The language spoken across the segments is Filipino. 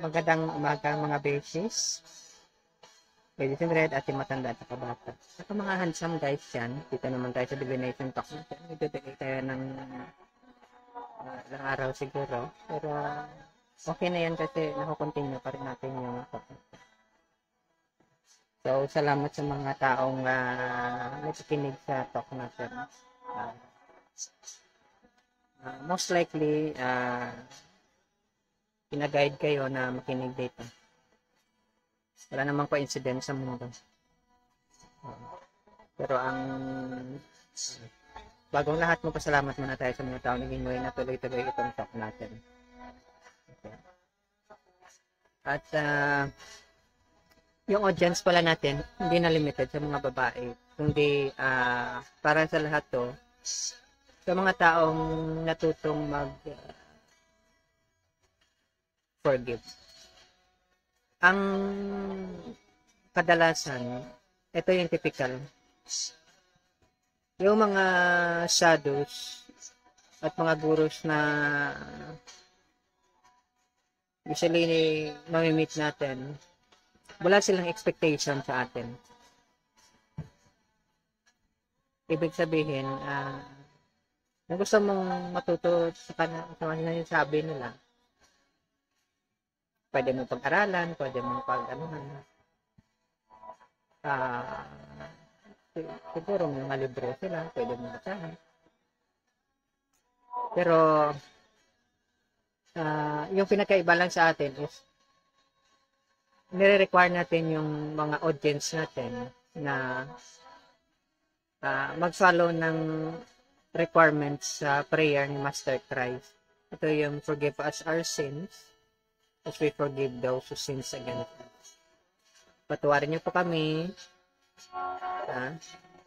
Magandang umaga mga beses. Ladies and red, ating matanda at kabata. At mga handsome guys yan, dito naman tayo sa divination talk natin. Nagdadagay tayo ng ilang araw siguro. Pero okay na yan kasi nakukontinue pa rin natin yung talk. So, salamat sa mga taong nakikinig sa talk natin. Most likely, pinaguide kayo na makinig dito. Wala namang coincidence sa mundo. Pero bagong lahat, magpasalamat muna tayo sa mga taong naging way na tuloy-tuloy itong talk natin. Okay. At yung audience pala natin, hindi na limited sa mga babae, kundi para sa lahat to, sa mga taong natutong forgive. Ang kadalasan, ito yung typical. Yung mga shadows at mga gurus na usually mamimit natin, wala silang expectation sa atin. Ibig sabihin, kung gusto mong matuto sa kanila yung sabi nila, pwede mo pag-aralan, pwede mo pag-anuhan. Siguro may mga libro sila, pwede mo basahin. Pero, yung pinakaiba lang sa atin is, nire-require natin yung mga audience natin na mag-follow ng requirements sa prayer ni Master Christ. Ito yung forgive us our sins as we forgive those who sins against us. Patawarin niyo po kami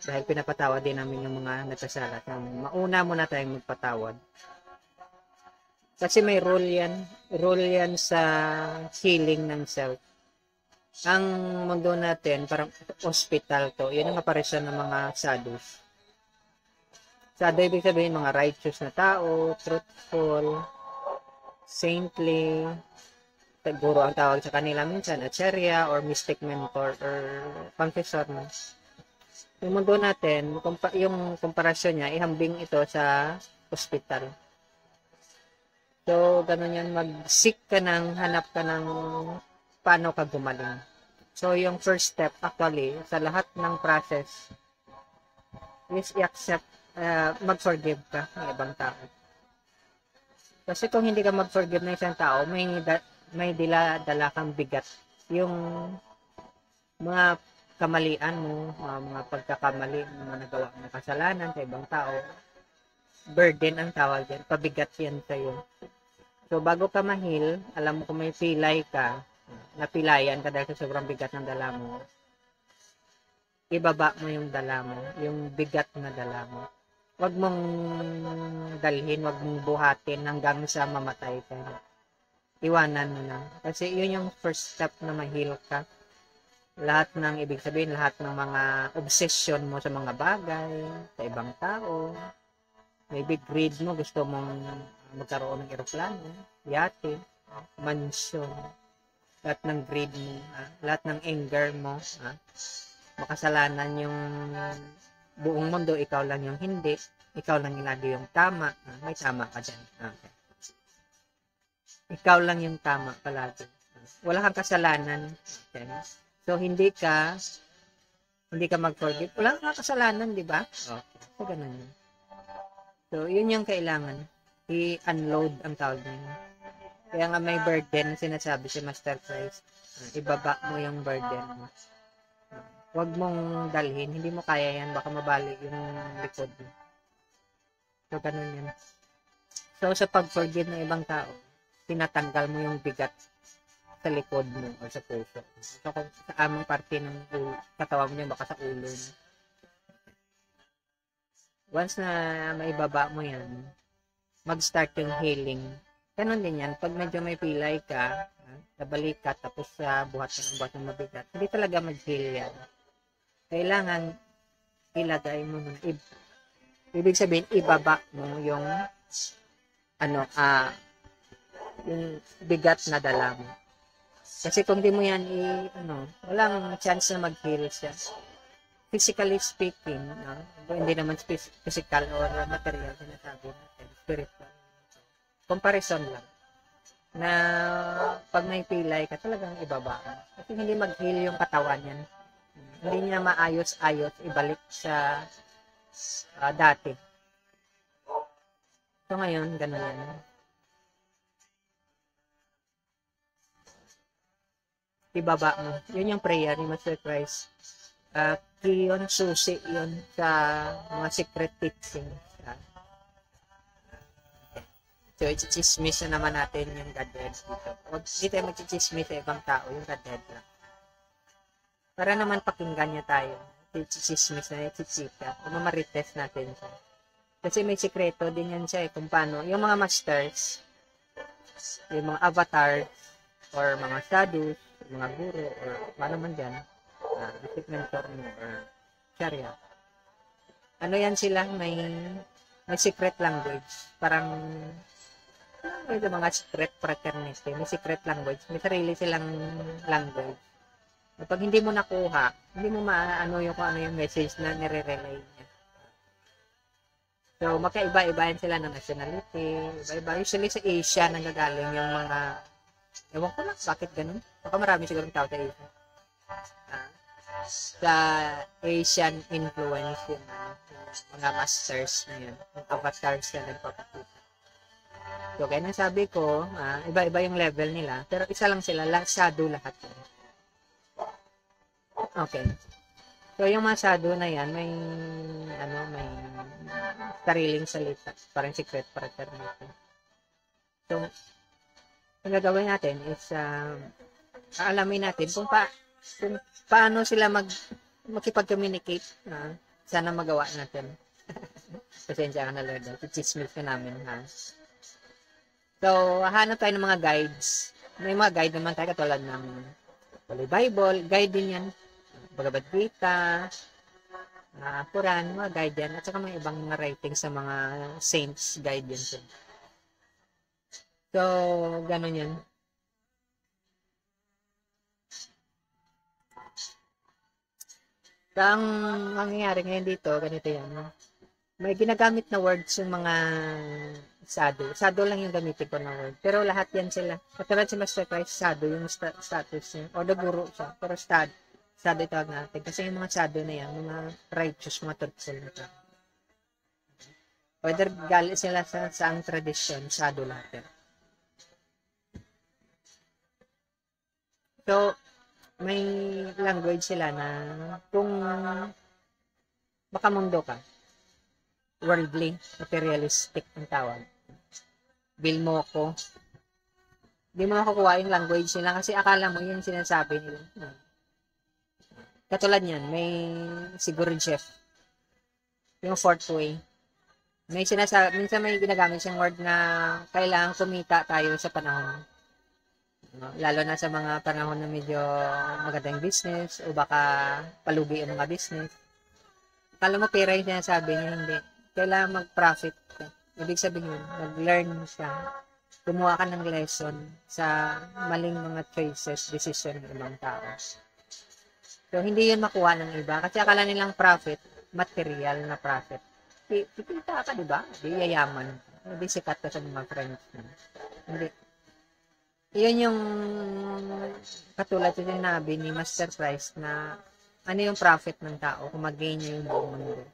dahil pinapatawad din namin yung mga nagkasala. Mauna muna tayong magpatawad. Kasi may role yan sa healing ng self. Ang mundo natin, parang hospital to. Yun ang aparisyon ng mga sadhus. Sadhu, ibig sabihin, mga righteous na tao, truthful, saintly, siguro ang tawag sa kanila minsan, acharya, or mystic mentor, or confessor. Yung mundo natin, yung komparasyon niya, ihambing ito sa hospital. So, ganun yan, mag-seek ka hanap ka ng paano ka gumaling. So, yung first step, actually, sa lahat ng process, is i-accept, mag-forgive ka ng ibang tao. Kasi kung hindi ka mag-forgive ng isang tao, may dala kang bigat. Yung mga kamalian mo, mga pagkakamali, mga nagawa ng kasalanan sa ibang tao, burden ang tawag yan, pabigat yan sa'yo. So, bago ka mahil, alam mo kung may pilay ka, napilayan ka dahil sa sobrang bigat ng dala mo, ibaba mo yung dala mo, yung bigat na dala mo. Huwag mong dalhin, huwag mong buhatin hanggang sa mamatay ka. Iwanan mo na. Kasi yun yung first step na mahil ka. Lahat ng, ibig sabihin, lahat ng mga obsession mo sa mga bagay, sa ibang tao, maybe greed mo, gusto mong magkaroon ng eroplano, yate, mansion, lahat ng greed mo, lahat ng anger mo, makasalanan yung buong mundo, ikaw lang yung hindi, ikaw lang yung lagi yung tama, may tama ka dyan. Okay. Ikaw lang yung tama palagi. Wala kang kasalanan. Okay. So, hindi ka mag-forgive. Wala kang kasalanan, di ba? Okay. So, ganun yun. So, yun yung kailangan. I-unload ang tawag niya. Kaya nga may burden, sinasabi si Master Christ. Ibaba mo yung burden mo. Huwag mong dalhin. Hindi mo kaya yan. Baka mabali yung likod mo. So, ganun yan. So, sa pag-forgive ng ibang tao, tinatanggal mo yung bigat sa likod mo o sa puso. So, sa aming parte ng katawan mo, baka sa ulo mo. Once na maibaba mo yan, mag-start yung healing. Ganun din yan. Pag medyo may pilay ka, sa balikat, tapos sa buhat ng mabigat, hindi talaga mag-heal yan. Kailangan ilagay mo na. Ibig sabihin, ibaba mo yung yung bigat na dala mo. Kasi kung di mo yan walang chance na mag-heal siya. Physically speaking, no? Hindi naman physical or material sinasabi natin, spiritual. Comparison lang. Na pag may pilay ka, talagang ibaba. Kasi hindi mag-heal yung katawan yan. Hindi niya maayos-ayos ibalik sa dati. So ngayon, ganun yan. Ibaba mo. Yun yung prayer ni Master Christ. Yun, susi yun sa mga secret teachings. So, i-chismis na naman natin yung Godhead dito. Huwag hindi tayo mag-chismis sa ibang tao, yung Godhead lang. Para naman pakinggan niya tayo. I-chismis na, i-chichika. O mamarites natin siya. Kasi may sikreto din yan siya kung paano. Yung mga masters, yung mga avatars, or mga sadhus, mga guru, or paano man dyan, basic mentor mo, or charya. Ano yan sila? May secret language. Parang may mga secret fraternity. May secret language. May sarili silang language. Kapag hindi mo nakuha, hindi mo maano yung message na nire-relay niya. So, magkaiba-iba yan sila ng nationality. Iba-iba. Usually sa Asia nanggagaling yung mga ewan ko lang, bakit ganun? Baka marami siguro tao sa Asia. Sa Asian influence yung mga masters na yun. Yung avatars na nagpapakita. So, kaya nasabi ko, iba-iba yung level nila. Pero isa lang sila, shadow lahat yun. Okay. So, yung mga shadow na yan, may sariling salita. Parang secret fraternity. So, ang gagawin natin is aalamin natin kung paano sila makipag-communicate. Sana magawa natin. Pasensya ka na, Lord. Chismis ka namin, ha? So, hanap tayo ng mga guides. May mga guide naman tayo katulad ng Holy Bible. Guide din yan. Bhagavad Gita, Quran, mga guide yan. At saka mga ibang mga writings sa mga saints guide yan. So, ganun yan. So, ang mangyayari ngayon dito, ganito yan. May ginagamit na words yung mga sadhu. Sadhu lang yung gamitin ko na word. Pero lahat yan sila. Katulad si Master Christ, sadhu yung status niya. O the guru siya. Pero sadhu itawag natin. Kasi yung mga sadhu na yan, mga righteous, mga truthful na ito. Whether galing sila sa saang tradisyon, sadhu lahat yan. So, may language sila na kung makamundo ka, worldly, materialistic ang tawag. Bill mo ko. Hindi mo makukuha yung language nila kasi akala mo yun sinasabi nila. Katulad yan, may siguro Jeff. Yung fourth way. May sinasabi, minsan may ginagamit siyang word na kailangan kumita tayo sa panahon. Lalo na sa mga panahon na medyo magandang business o baka palugi ang mga business. Akala mo pera yung sinasabi niya, hindi. Kailangan mag-profit ka. Ibig sabihin, mag-learn siya. Gumawa ka ng lesson sa maling mga choices, decision ng ibang tao. So, hindi yun makuha ng iba. Kasi akala nilang profit, material na profit. Kikita ka, di ba? Di yayaman. Hindi sikat ka sa mga friends mo. Hindi. Iyon yung katulad yung sinabi ni Master Christ na ano yung profit ng tao kung mag-gain niya yung buong mundo.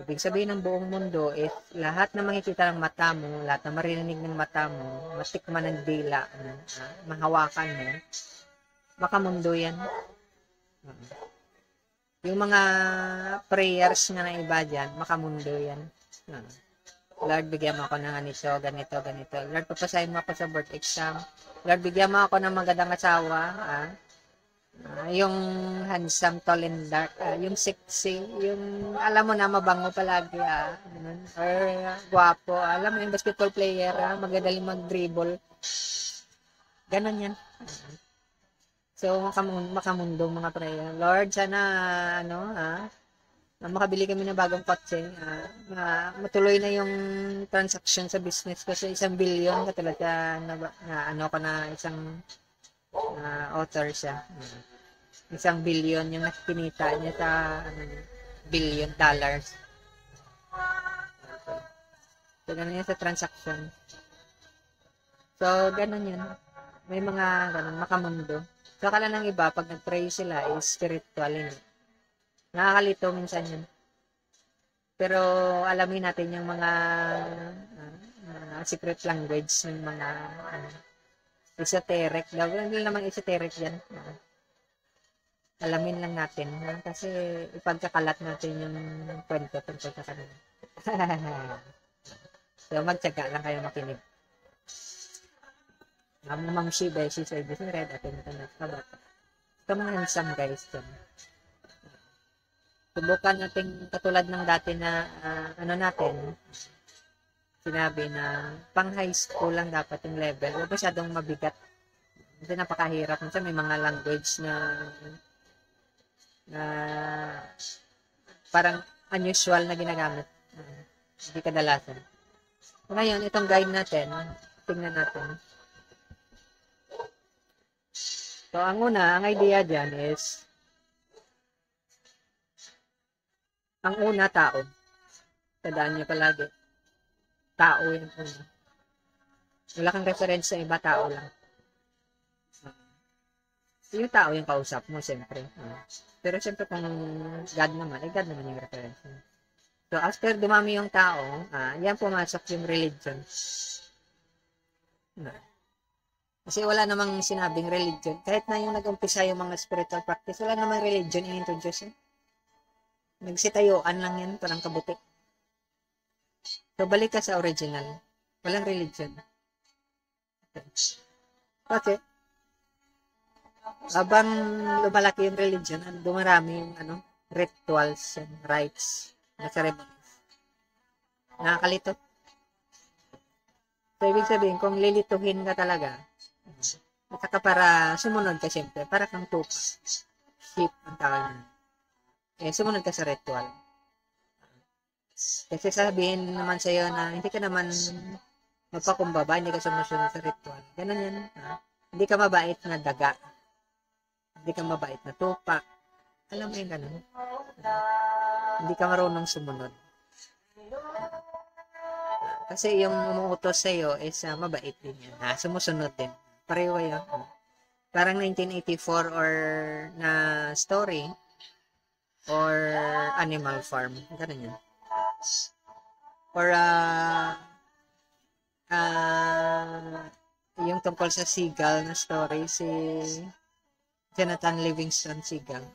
Ibig sabihin ng buong mundo is lahat na makikita ng mata mo, lahat na marinig ng mata mo, matikman ng dila mo, mahawakan mo, makamundo yan. Yung mga prayers nga na iba dyan, makamundo yan. Lord, bigyan mo ako ng ganito. Lord, papasahin mo ako sa board exam. Lord, bigyan mo ako ng magandang asawa. Yung handsome, tall and dark. Yung sexy. Yung alam mo na mabango palagi. Or guwapo. Alam mo yung basketball player. Magagaling mag-dribble. Ganon yan. So, makamundong mga prayer. Lord, sana, makabili kami ng bagong kotse. Matuloy na yung transaction sa business ko sa 1 billion. Katulad na isang author siya. 1 billion yung nakinita niya sa billion dollars. Okay. So, ganun yan sa transaction. So, ganun yun. May mga ganun, makamundo. So, akala ng iba, pag nag-pray sila, is spiritual yun. Nakakalito minsan yun. Pero, alamin natin yung mga secret language, yung mga esoteric. Hindi naman esoteric yan. Alamin lang natin. Kasi, ipagkakalat natin yung kwento tungkol sa kanila. So, magtyaga lang kayo makinig. Ma'am Shiba, she's a business red at ito na kabat. Ito mga handsome guys dyan. Subukan natin katulad ng dati na natin, sinabi na pang high school lang dapat yung level. Huwag masyadong mabigat. Kasi napakahirap. Minsan may mga language na parang unusual na ginagamit. Hindi kadalasan. Ngayon, itong guide natin, tingnan natin. So, ang una, ang idea dyan is, ang una, tao. Tandaan nyo palagi. Tao yung una. Wala kang reference sa iba, tao lang. Yung tao yung kausap mo, siyempre. Pero siyempre kung God naman, God naman yung reference mo. So, after dumami yung tao, yan pumasok yung religion. Kasi wala namang sinabing religion. Kahit na yung nag-umpisa yung mga spiritual practice, wala namang religion in-introduce yan. Nagsitayuan lang yan, parang kabuti. So, balik ka sa original. Walang religion. Okay. Habang lumalaki yung religion, dumarami yung rituals and rites na ceremonies. Nakakalito. So, ibig sabihin, kung lilituhin ka talaga, at saka para sumunod ka siyempre, para kang tupa. Sheep ang tawag niya. Sumunod ka sa ritual. Kasi sabihin naman sa'yo na hindi ka naman magpakumbaba, hindi ka sumusunod sa ritual. Ganun yan. Hindi ka mabait na daga. Hindi ka mabait na tupa. Alam mo yung ganun. Hindi ka marunong sumunod. Kasi yung umuutos sa'yo is mabait din yan. Sumusunod din. Pareho yun. Parang 1984 or na story or Animal Farm. Ganun yun. Or yung tungkol sa seagull na story, si Jonathan Livingston Seagull.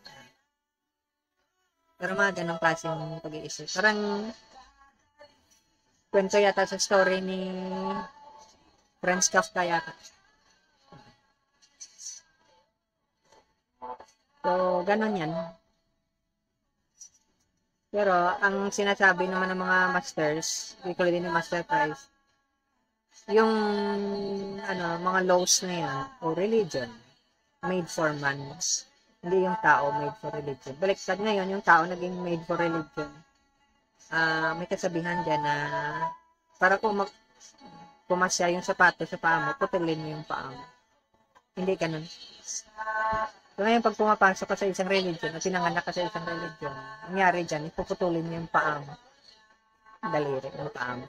Pero mga ganong klaseng pag-iisip. Parang kwento yata sa story ni Franz Kafka yata. So, ganon yan. Pero, ang sinasabi naman ng mga masters, equally din ng master price, yung, mga laws na yan, o religion, made for man. Hindi yung tao made for religion. Baliktad ngayon, yung tao naging made for religion. May kasabihan dyan na, para kung pumasya yung sapato sa paa mo, putulin mo yung paa mo. Hindi ganun. So, ngayon, pag pumapasok ka sa isang religion, o pinanganak ka sa isang religion, nangyari dyan, ipuputulin mo yung paa mo. Daliri, yung paa mo.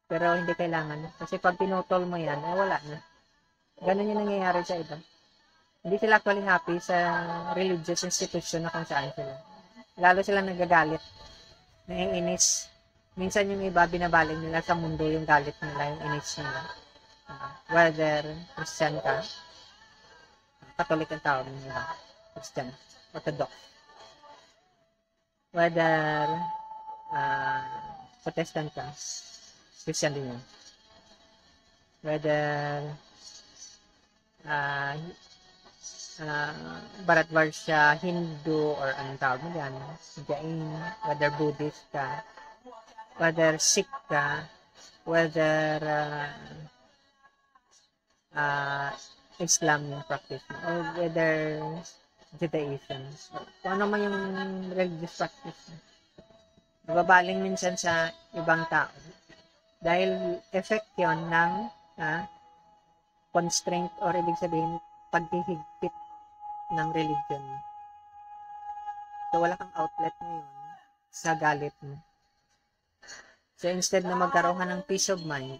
Pero hindi kailangan. Kasi pag pinutol mo yan, wala na. Ganun yung nangyayari sa iba. Hindi sila actually happy sa religious institution na kung saan sila. Lalo sila nagagalit. Naiinis. Minsan yung iba, binabaling nila sa mundo yung galit nila, yung inis nila. Whether Christian ka, Catholic ang tawag nila, Christian, Orthodox. Whether Protestant ka, Christian din yun. Whether Bharatvarsha, Hindu, or anong tawag mo dyan, Jain, whether Buddhist ka, whether Sikh ka, whether Islam yung practice mo, or whether Judaism. Kung ano man yung religious practice mo. Nababaling minsan sa ibang tao. Dahil effect yun ng constraint or ibig sabihin, paghihigpit ng religion mo. So, wala kang outlet ngayon sa galit mo. So, instead na magkaroon ka ng peace of mind,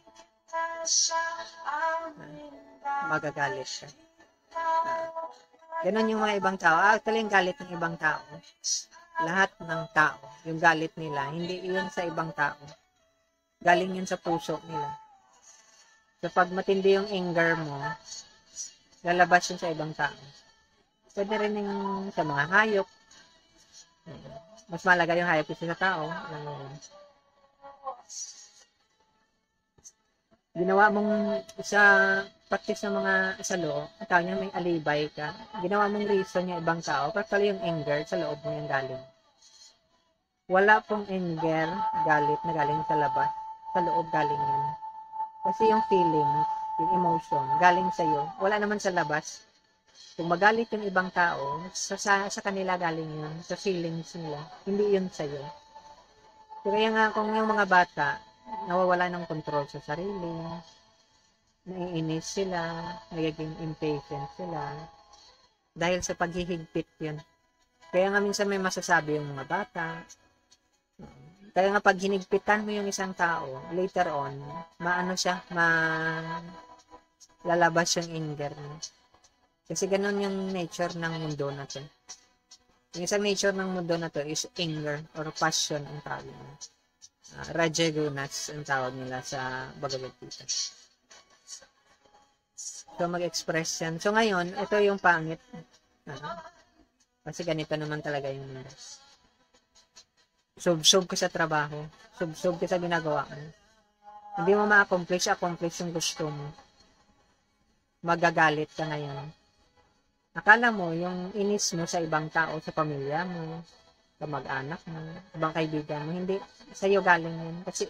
magagalit ka. Ganon yung mga ibang tao. Actually, yung galit ng ibang tao, lahat ng tao, yung galit nila, hindi yun sa ibang tao. Galing yun sa puso nila. So, pag matindi yung anger mo, lalabas yun sa ibang tao. Pwede rin yung sa mga hayop. Mas malaga yung hayop kasi sa tao. Ginawa mong sa practice ng mga sa loob, ang tao niya may alibay ka, ginawa mong reason yung ibang tao, practically yung anger sa loob mo yung galing. Wala pong anger, galit na galing sa labas, sa loob galing yun. Kasi yung feelings, yung emotion, galing sa'yo, wala naman sa labas. Kung magalit yung ibang tao, sa kanila galing yun, sa feelings nila, hindi yun sa'yo. Kaya nga kung yung mga bata, nawawala ng control sa sarili, naiinis sila, nagiging impatient sila, dahil sa paghihigpit yun. Kaya nga minsan may masasabi yung mga bata, kaya nga pag hinigpitan mo yung isang tao, later on, lalabas yung anger mo. Kasi ganun yung nature ng mundo na to. Yung isang nature ng mundo na to is anger or passion ang tawag nila. Rajagunas ang tawag nila sa Bhagavad Gita. So, mag-express yan. So, ngayon, ito yung pangit. Kasi ganito naman talaga yung mundo. Sub-sub ka sa trabaho. Sub-sub ka sa ginagawa mo. Hindi mo ma-accomplish yung gusto mo. Magagalit ka ngayon. Akala mo, yung inis mo sa ibang tao, sa pamilya mo, sa mag-anak mo, ibang kaibigan mo, hindi sa'yo galing yun. Kasi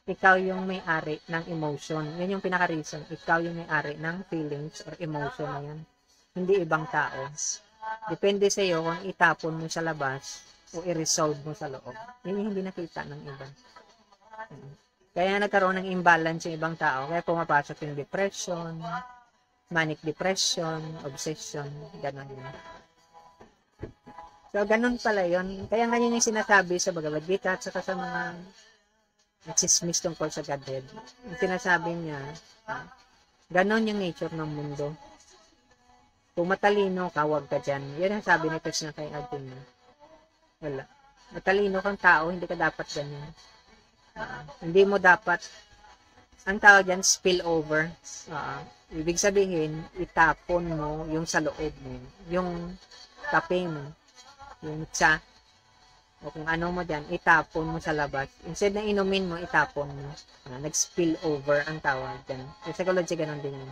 ikaw yung may-ari ng emotion. Yun yung pinaka-reason. Ikaw yung may-ari ng feelings or emotion na yan. Hindi ibang tao. Depende sa'yo kung itapon mo sa labas o i-resolve mo sa loob. Yun yung hindi nakita ng iba. Kaya nagkaroon ng imbalance yung ibang tao. Kaya pumapasok yung depression, manic depression, obsession, gano'n yun. So, ganun pala yun. Kaya nga yun yung sinasabi sa Bhagavad Gita at saka sa mga nagsismis tungkol sa Godhead. Yung sinasabi niya, ganun yung nature ng mundo. Kung matalino ka, huwag ka dyan. Yan ang sabi ni Krishna kay Arjuna. Wala. Matalino kang tao, hindi ka dapat ganyan. Hindi mo dapat, ang tawag dyan, spill over. Ibig sabihin, itapon mo yung sa loob mo, yung kape mo, yung tsa, o kung ano mo dyan, itapon mo sa labas. Instead na inumin mo, itapon mo. Nag-spill over ang tawag dyan. Sa psychology, ganun din yun.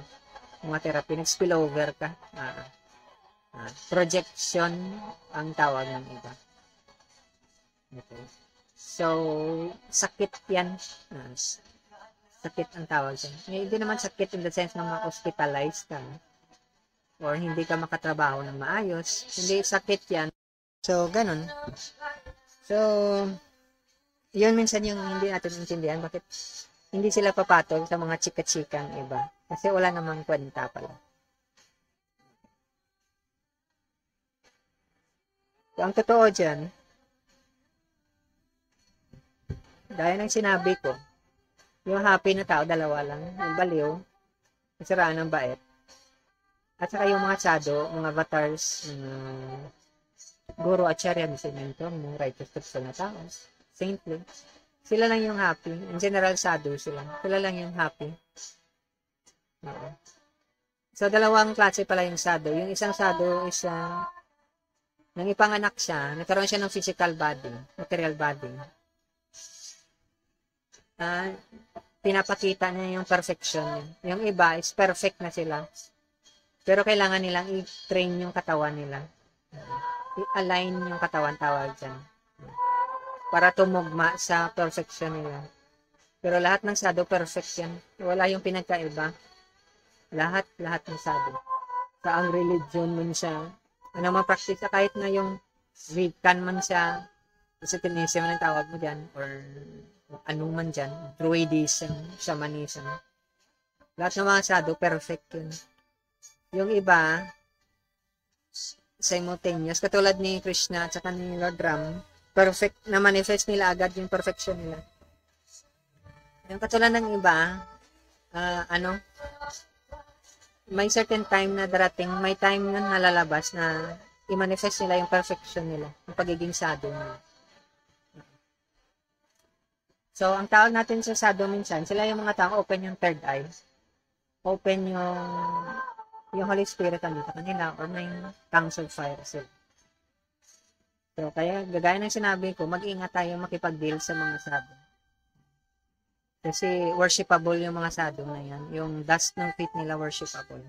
Mga therapy, nag-spill over ka. Projection ang tawag ng iba. Okay. So, sakit yan. Sakit ang tawag dyan. Hindi naman sakit in the sense na ma-hospitalize ka or hindi ka makatrabaho ng maayos. Hindi sakit yan. So, ganun. So, yun minsan yung hindi natin intindihan. Bakit hindi sila papatol sa mga chika-chikang iba? Kasi wala namang kwenta pala. So, ang totoo dyan, dahil ng sinabi ko, yung happy na tao, dalawa lang. Yung baliw, nasiraan ng bait. At saka yung mga shadow, mga avatars, mga guru, acharya, mentor, mga righteous person na tao, saintly. Sila lang yung happy. In general, shadow sila. Sila lang yung happy. Oo. So, dalawang klase pala yung shadow. Yung isang shadow is, nang ipanganak siya, nagkaroon siya ng physical body, material body. Pinapakita niya yung perfection niya. Yung iba is perfect na sila. Pero kailangan nilang i-train yung katawan nila. I-align yung katawan, tawag dyan. Para tumugma sa perfection nila. Pero lahat ng shadow perfect yan. Wala yung pinagkaiba. Lahat ng shadow. Sa ang religion man siya, ano man practice, kahit na yung Wiccan man siya, Satanism ang tawag mo dyan, or ano man dyan, Druidism, Shamanism. Lahat ng mga sado, perfect yun. Yung iba, simultaneous, katulad ni Krishna at saka ni Lord Ram, perfect, na manifest nila agad yung perfection nila. Yung katulad ng iba, may certain time na darating, may time na nalalabas na i-manifest nila yung perfection nila, yung pagiging sado nila. So, ang tawag natin sa sado minsan, sila yung mga tao, open yung third eye, open yung Holy Spirit andito kanila, or may tongues of fire sila. So, kaya, gagaya ng sinabi ko, mag-ingat tayo makipag-deal sa mga sado. Kasi, worshipable yung mga sado na yan. Yung dust ng feet nila, worshipable.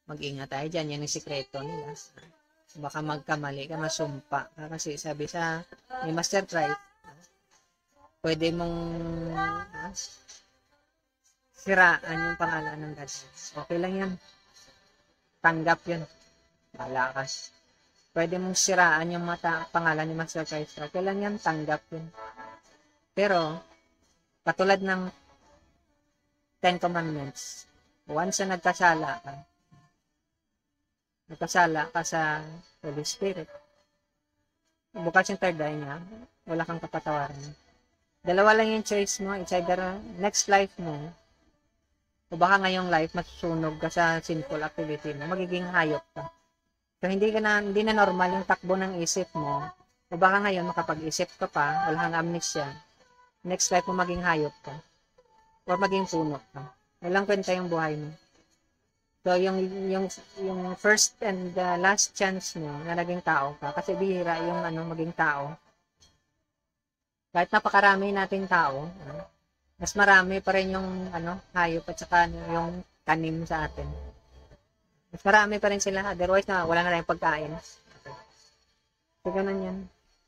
Mag-ingat tayo dyan, yan yung sikreto nila. Baka magkamali ka, masumpa. Kasi, sabi sa ni Master Christ, pwede mong siraan yung pangalan ng God. Okay lang yan. Tanggap yun. Bahala ka. Pwede mong siraan yung pangalan ni Master Christ. Okay lang yan. Tanggap yun. Pero, katulad ng Ten Commandments, once na nagkasala ka sa Holy Spirit, bukas yung third eye niya, wala kang kapatawaran. Dalawa lang yung choice mo. It's either next life mo, o baka ngayong life, masusunog ka sa sinful activity mo, magiging hayop ka. So, hindi na normal yung takbo ng isip mo, o baka ngayon makapag-isip ka pa, wala kang amnesia, next life mo maging hayop ka, or maging puno ka. Walang kwenta yung buhay mo. So, yung first and last chance mo na naging tao ka, kasi bihira yung maging tao. Kahit napakarami nating tao, mas marami pa rin yung hayop at saka yung tanim sa atin. Mas marami pa rin sila. Otherwise, wala na tayong pagkain. So, ganun yan.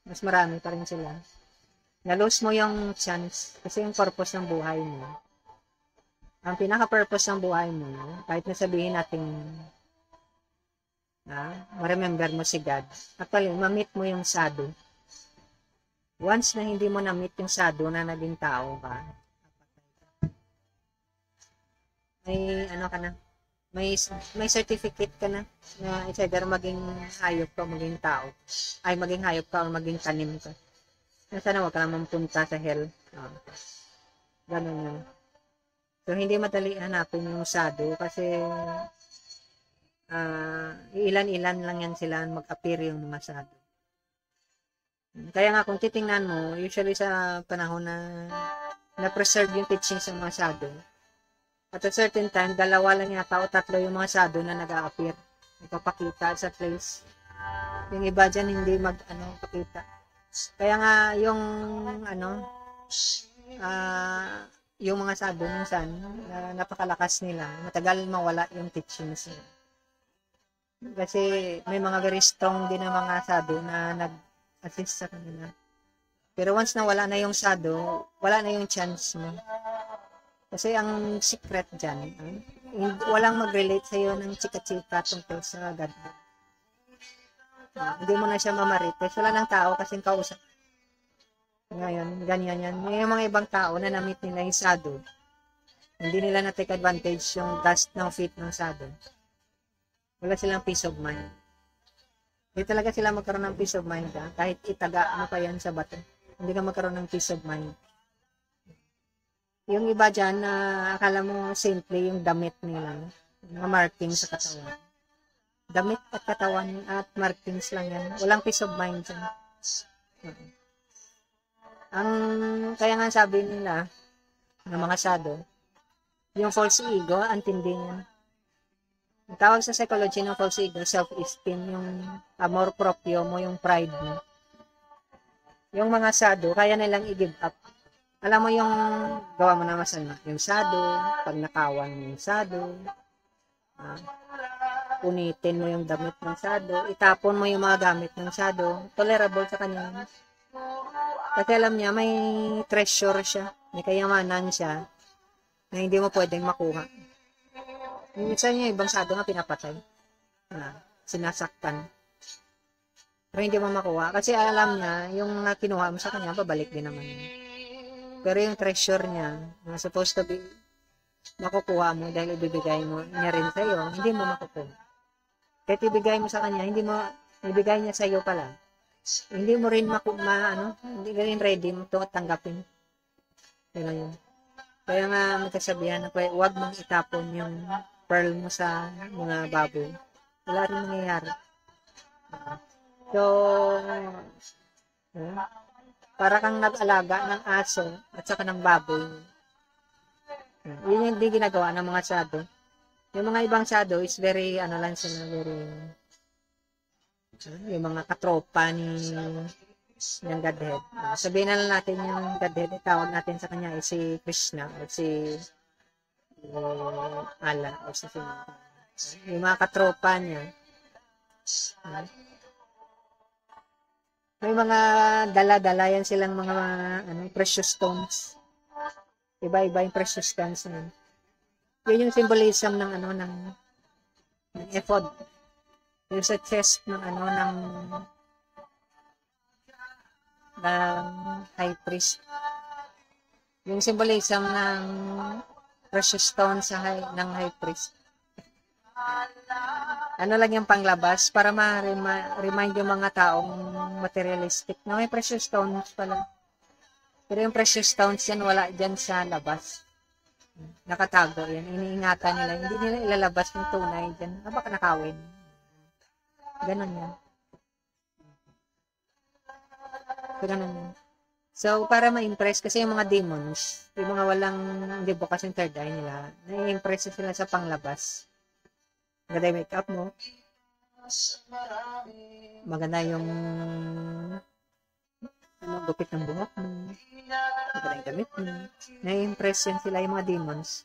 Mas marami pa rin sila. Na-lose mo yung chance kasi yung purpose ng buhay mo. Ang pinaka-purpose ng buhay mo, kahit nasabihin natin ma-remember mo si God. Actually, ma-meet mo yung sado. Once na hindi mo na-meet yung sado na naging tao ka, may certificate ka na it's either maging hayop ka o maging tao. Ay, maging hayop ka o maging tanim ka. Sana wag ka naman punta sa hell. Ganun yun. So, hindi madali hanapin yung sado kasi ilan-ilan lang yan sila mag-appear yung mga sado. Kaya nga kung titingnan mo, usually sa panahon na preserve yung teaching sa mga sado, at a certain time, 2 lang yata o 3 yung mga sado na nag-a-appear. Nagpapakita sa place. Yung iba dyan hindi pakita. Kaya nga yung yung mga sado minsan, napakalakas nila. Matagal mawala yung teachings nila. Kasi may mga very strong din na mga sado na nag-assist sa kanila. Pero once na wala na yung sado, wala na yung chance mo. Kasi ang secret dyan, walang mag-relate sa'yo ng chika-chika tungkol sa God. Hindi mo na siya mamarites. Wala ng tao kasing kausap. Ngayon, ganyan yan. May mga ibang tao na na-meet nila yung sado. Hindi nila na-take advantage yung dust ng feet ng sado. Wala silang peace of mind. Hindi talaga sila magkaroon ng peace of mind kahit itaga mo pa yan sa bato. Hindi ka magkaroon ng peace of mind. Yung iba dyan, akala mo simple yung damit nila, mga markings sa katawan. Damit at katawan at markings lang yan. Walang peace of mind dyan. Kaya nga sabi nila, ng mga sado, yung false ego, antindi niya. Ang tawag sa psychology ng false ego, self-esteem, yung amor proprio mo, yung pride mo. Yung mga sado, kaya nilang i-give up. Alam mo yung gawa mo na masama, yung sado, pag nakawan mo yung sado, punitin mo yung damit ng sado, itapon mo yung mga gamit ng sado, tolerable sa kanya. Kasi alam niya, may treasure siya, may kayamanan siya, na hindi mo pwedeng makuha. Minsan yung ibang sado nga pinapatay, sinasaktan. Pero hindi mo makuha, kasi alam niya, yung kinuha mo sa kanya, babalik din naman yun. Pero yung treasure niya, supposed to be makukuha mo dahil ibibigay mo niya rin sa iyo, hindi mo makukuha. Kahit ibigay mo sa kanya, hindi mo ibigay niya sa iyo pala. Hindi mo rin hindi ka rin ready mo ito tanggapin. Kaya yun. Kaya nga magkasabihan na huwag mong itapon yung pearl mo sa mga baboy. Wala rin mangyayari. So, para kang nag-alaga ng aso at saka ng baboy. Yun yung hindi ginagawa ng mga shadow. Yung mga ibang shadow is very, lang sila, very, yung mga katropa ng Godhead. Sabihin na lang natin yung Godhead, tawag natin sa kanya ay si Krishna o si Allah o si yung mga katropa niya. May mga dala-dala yan silang mga precious stones. Iba-iba yung precious stones na yun. Yun yung symbolism ng ng ephod. Yung sa chest ng high priest. Yung symbolism ng precious stones ng high priest. Lang yung panglabas para ma-remind yung mga taong materialistic na may precious stones pala. Pero yung precious stones yan, wala dyan sa labas. Nakatago yan. Iniingatan nila. Hindi nila ilalabas yung tunay dyan. Baka nakawin. Ganon yan. So, ganon yan. So, para ma-impress, kasi yung mga demons, yung mga walang, hindi bukas yung third eye nila, na-impress sila sa panglabas. Maganda yung make-up mo. Maganda yung gupit ng buhok mo. Maganda yung damit mo. Na-impress yan sila yung mga demons.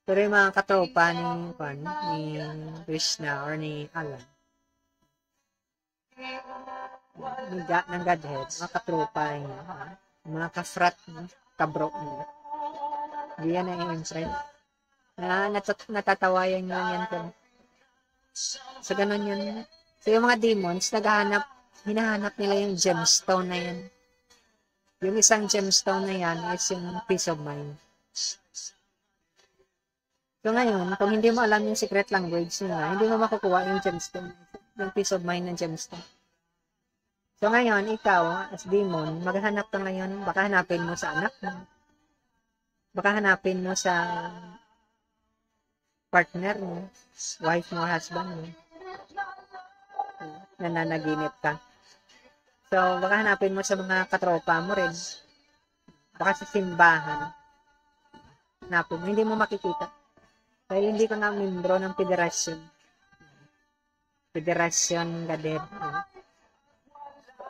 Pero yung mga katropa ni Krishna or ni Allah, ng Godhead, mga katropa niya, mga ka-frat niya, kabro niya. Hindi yan na-impress. Natatawayan nyo yan. So, ganun yun. So, yung mga demons, hinahanap nila yung gemstone na yan. Yung isang gemstone na yan is yung peace of mind. So, ngayon, kung hindi mo alam yung secret language nila, hindi mo makukuha yung gemstone, yung peace of mind ng gemstone. So, ngayon, ikaw, as demon, maghanap ka ngayon, baka hanapin mo sa anak mo, baka hanapin mo sa partner mo, wife mo, husband mo, nananaginip ka. So, baka hanapin mo sa mga katropa mo rin. Baka sa simbahan. Hanapin mo, hindi mo makikita. Dahil hindi ka nga membro ng federasyon. Federasyon Godhead.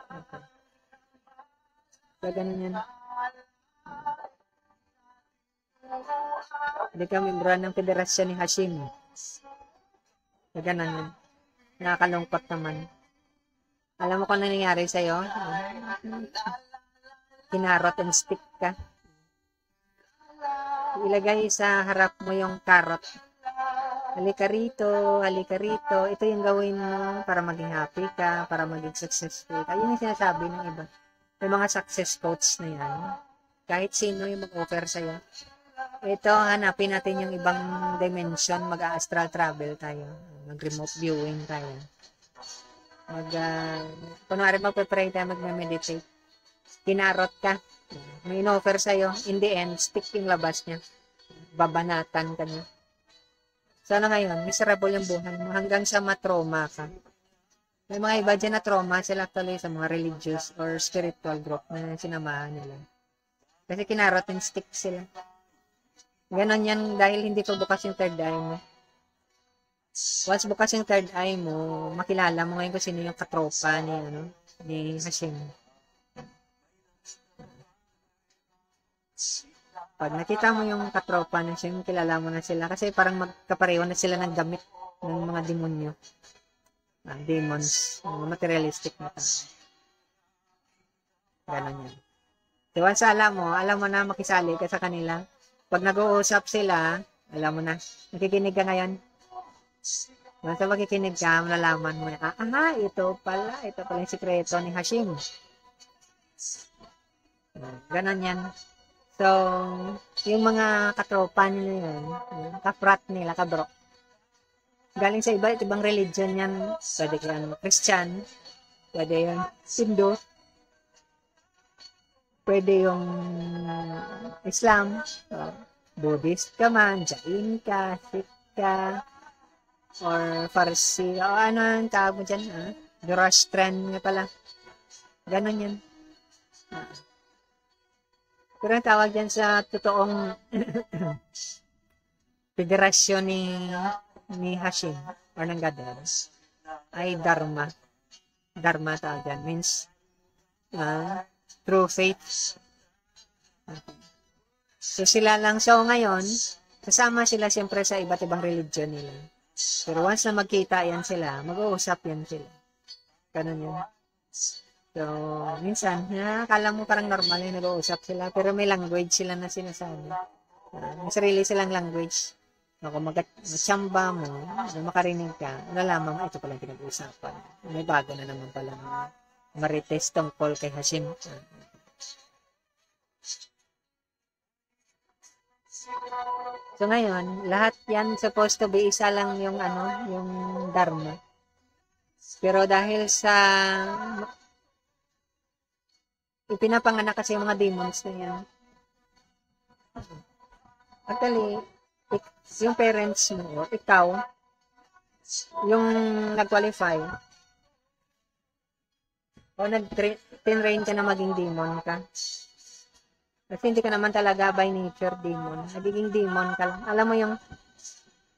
Okay. So, ganun yan. Hindi ka membro ng federasyon ni Hashim. So, ganun yan. Nakakalungkot naman. Alam mo kung ano nangyari sa'yo? Kinarot and stick ka. Ilagay sa harap mo yung carrot. Halika rito, halika rito. Ito yung gawin mo para maging happy ka, para maging successful ka. Yun yung sinasabi ng iba. May mga success quotes na yan. Kahit sino yung mag-offer sa'yo. Ito, hanapin natin yung ibang dimension. Mag-astral travel tayo. Mag-remote viewing tayo. Kunwari magpe-pray tayo, mag-meditate. Kinarot ka. May in-offer sa'yo. In the end, stick yung labas niya. Babanatan ka niya. Sana ngayon, miserable yung buhay mo hanggang sa matroma ka. May mga iba dyan na trauma sila actually sa mga religious or spiritual group na sinamahan nila. Kasi kinarot and stick sila. Ganon yan dahil hindi pa bukas yung third eye mo. Once bukas yung third eye mo, makilala mo ngayon kung sino yung katropa ni Hashim. Pag nakita mo yung katropa ng Hashim, kilala mo na sila kasi parang magkapareho na sila ng gamit ng mga demonyo. Demons, mga materialistic na tao. Ganon yan. So once alam mo na makisali ka sa kanila. Pag nag-uusap sila, alam mo na, nakikinig ka ngayon. Once makikinig ka, malalaman mo na, ito pala yung sikreto ni Hashim. Ganon yan. So, yung mga katropa nila yun, kaprat nila, kabro, galing sa iba't ibang religion yan. Pwede yan Christian, pwede yung Hindu, pwede yung Islam, Buddhist ka man, Jain ka, Sikh ka, or Farsi, o ano ang tawag mo dyan, Zoroastrian nga pala. Ganon yan. Pero ang tawag dyan sa totoong federasyon ni Hashim or ng Godhead ay Dharma. Dharma tawag dyan. Means true faith. So sila lang. So ngayon, kasama sila siyempre sa iba't ibang religion nila. Pero once na magkita yan sila, mag-uusap yan sila. Ganun yun. So, minsan, akala mo parang normal yung nag-uusap sila, pero may language sila na sinasabi. May sarili silang language. Kung mag-chamba mo, makarinig ka, nalaman mo, ito palang pinag-uusapan. May bago na naman palang marites tungkol kay Hashim. So ngayon, lahat yan supposed to be isa lang yung yung Dharma. Pero dahil sa ipinapanganak kasi yung mga demons na yan. Actually, yung parents mo, ikaw, yung nag-qualify, o nag-train ka na maging demon ka. Kasi hindi ka naman talaga by nature demon. Nagiging demon ka lang. Alam mo yung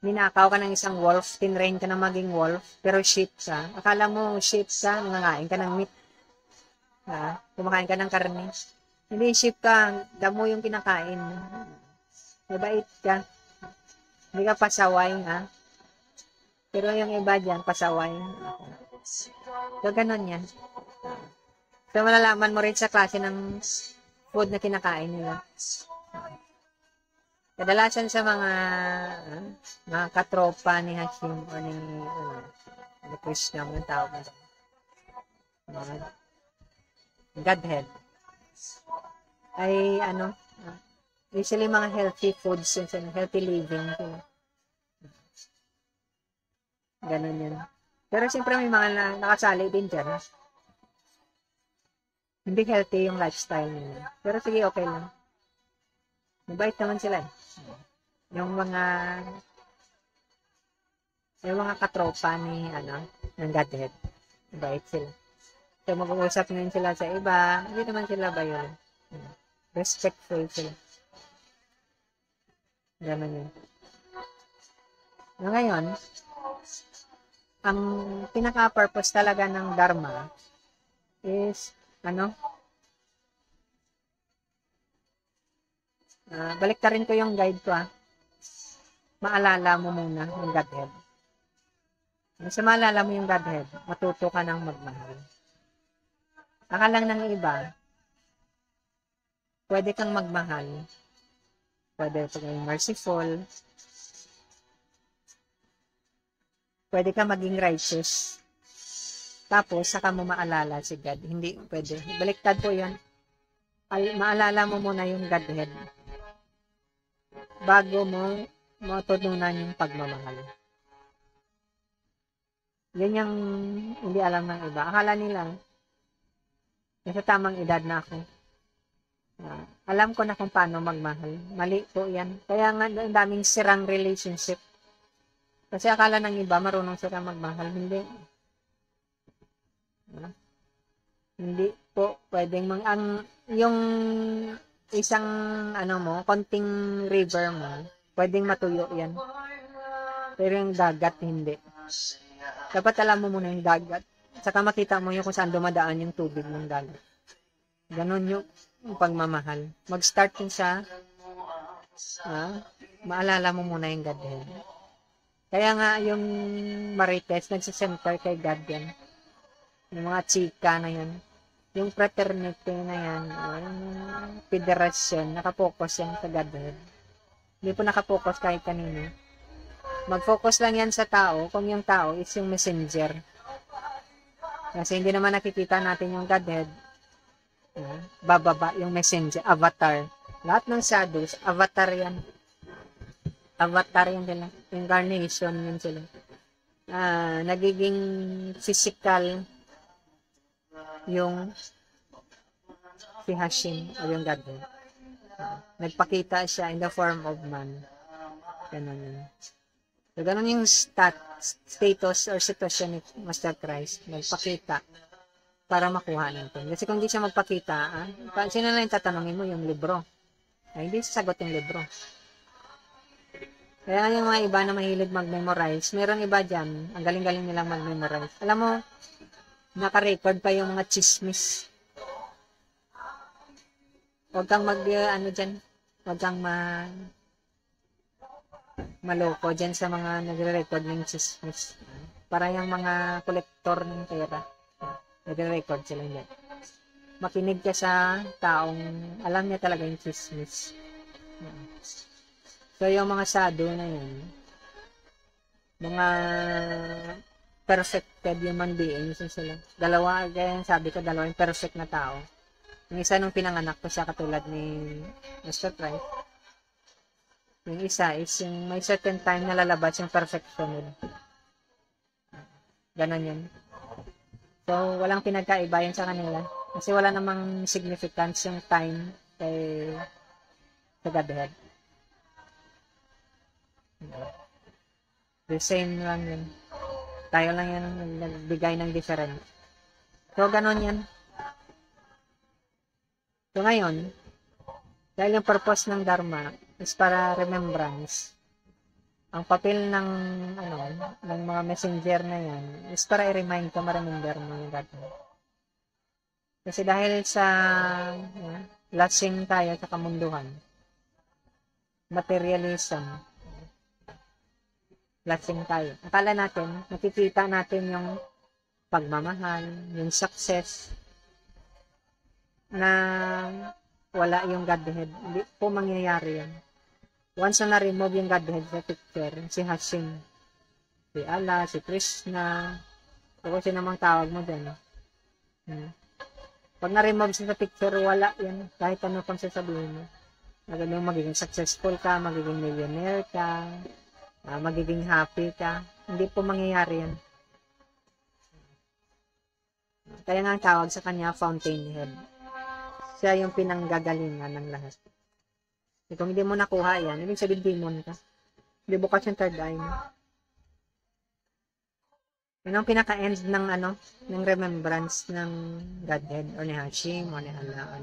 ninakaw ka ng isang wolf, tinrain ka na maging wolf, pero sheep ka. Akala mo sheep ka, nangangain ka ng meat. Kumakain ka ng karne. Hindi sheep ka, damo yung kinakain. Mabait ka. Hindi ka pasaway, ha? Pero yung iba dyan, pasaway. So, ganun yan. So, malalaman mo rin sa klase ng food na kinakain nila. Kadalasan sa mga katropa ni Hashim o ni Krishna, ang tawag na Godhead, ay usually mga healthy foods, healthy living. Ganun yun. Pero siyempre may mga nakasali din dyan. Hindi healthy yung lifestyle nila. Pero sige, okay lang. Mabait naman sila. Yung mga katropa ng Godhead. Mabait sila. So, mag-uusap ngayon sila sa iba. Hindi naman sila violent. Respectful sila. Ganun yun. Ngayon, ang pinaka-purpose talaga ng Dharma is, baliktarin ko yung guide ko, Maalala mo muna yung Godhead. Sa maalala mo yung Godhead, matuto ka ng magmahal. Akalang ng iba, pwede kang magmahal. Pwede kang merciful. Pwede kang maging righteous. Tapos, saka mo maalala si God. Hindi pwede. Baliktad po yun. Maalala mo muna yung Godhead bago mo matutunan yung pagmamahal. Yan yung hindi alam ng iba. Akala nila, nasa tamang edad na ako. Alam ko na kung paano magmahal. Mali po yan. Kaya nga, ang daming sirang relationship. Kasi akala ng iba, marunong sila magmahal. Hindi. Hindi po pwedeng yung isang konting river mo, pwedeng matuyo yan. Pero yung dagat, hindi. Dapat alam mo muna yung dagat. Saka makita mo yung kung saan dumadaan yung tubig ng dagat. Ganon yung pagmamahal. Mag-start yun sa maalala mo muna yung Godhead. Kaya nga yung Marites, nagsisenter kay God yan. Yung mga chika na yan. Yung fraternity na yan, yung federasyon, nakapokus yan sa Godhead. Hindi po nakapokus kahit kanino. Mag-focus lang yan sa tao kung yung tao is yung messenger. Kasi hindi naman nakikita natin yung Godhead. Bababa yung messenger, avatar. Lahat ng sadhus, avatar yan. Avatar yan sila. Incarnation yan sila. Nagiging physical yung si Hashim o yung Godhead. Nagpakita siya in the form of man. Ganun yun. So, ganun yung status or sitwasyon ni Master Christ. Nagpakita para makuha natin. Kasi kung hindi siya magpakita, sino na yung tatanungin mo? Yung libro. Ay, hindi sasagot yung libro. Kaya yung mga iba na mahilig mag-memorize, meron iba dyan, ang galing-galing nilang mag-memorize. Alam mo, naka-record pa yung mga chismis. Huwag kang huwag kang maloko dyan sa mga nagre-record ng chismis. Para yung mga kolektor ng pera, nagre-record sila dyan. Makinig ka sa taong alam niya talaga yung chismis. So, yung mga sadhu na yun, mga perfected human beings sila. Dalawa, kaya sabi ko, dalawa yung perfect na tao. Yung isa nung pinanganak ko siya katulad ni Mr. Christ. Yung isa is yung may certain time na lalabas yung perfection nila. Ganon yun. So, walang pinagkaiba yun sa kanila. Kasi wala namang significance yung time sa Godhead. The same lang yun. Tayo lang yan nagbigay ng different. So, ganon yan. So, ngayon, dahil yung purpose ng Dharma is para remembrance. Ang papel ng mga messenger na yan is para i-remind ka, ma-remember mo yung Godhead. Kasi dahil sa lasing tayo sa kamunduhan, materialism, lasing tayo. Akala natin, nakikita natin yung pagmamahal, yung success, na wala yung Godhead. Hindi po mangyayari yan. Once na na-remove yung Godhead sa picture, si Hashim, si Allah, si Krishna, kung sino namang tawag mo dyan. Pag na-remove siya sa picture, wala yan. Kahit ano pang sasabihin mo. Magiging successful ka, magiging millionaire ka, magiging happy ka. Hindi po mangyayari yan. Kaya nga ang tawag sa kanya, fountainhead. Siya yung pinanggagalingan ng lahat. E kung hindi mo nakuha yan, ibig sabihin demon ka. Hindi bukas yung third eye mo. Yun ang pinaka-end ng remembrance ng Godhead o ni Hashim o ni Allah.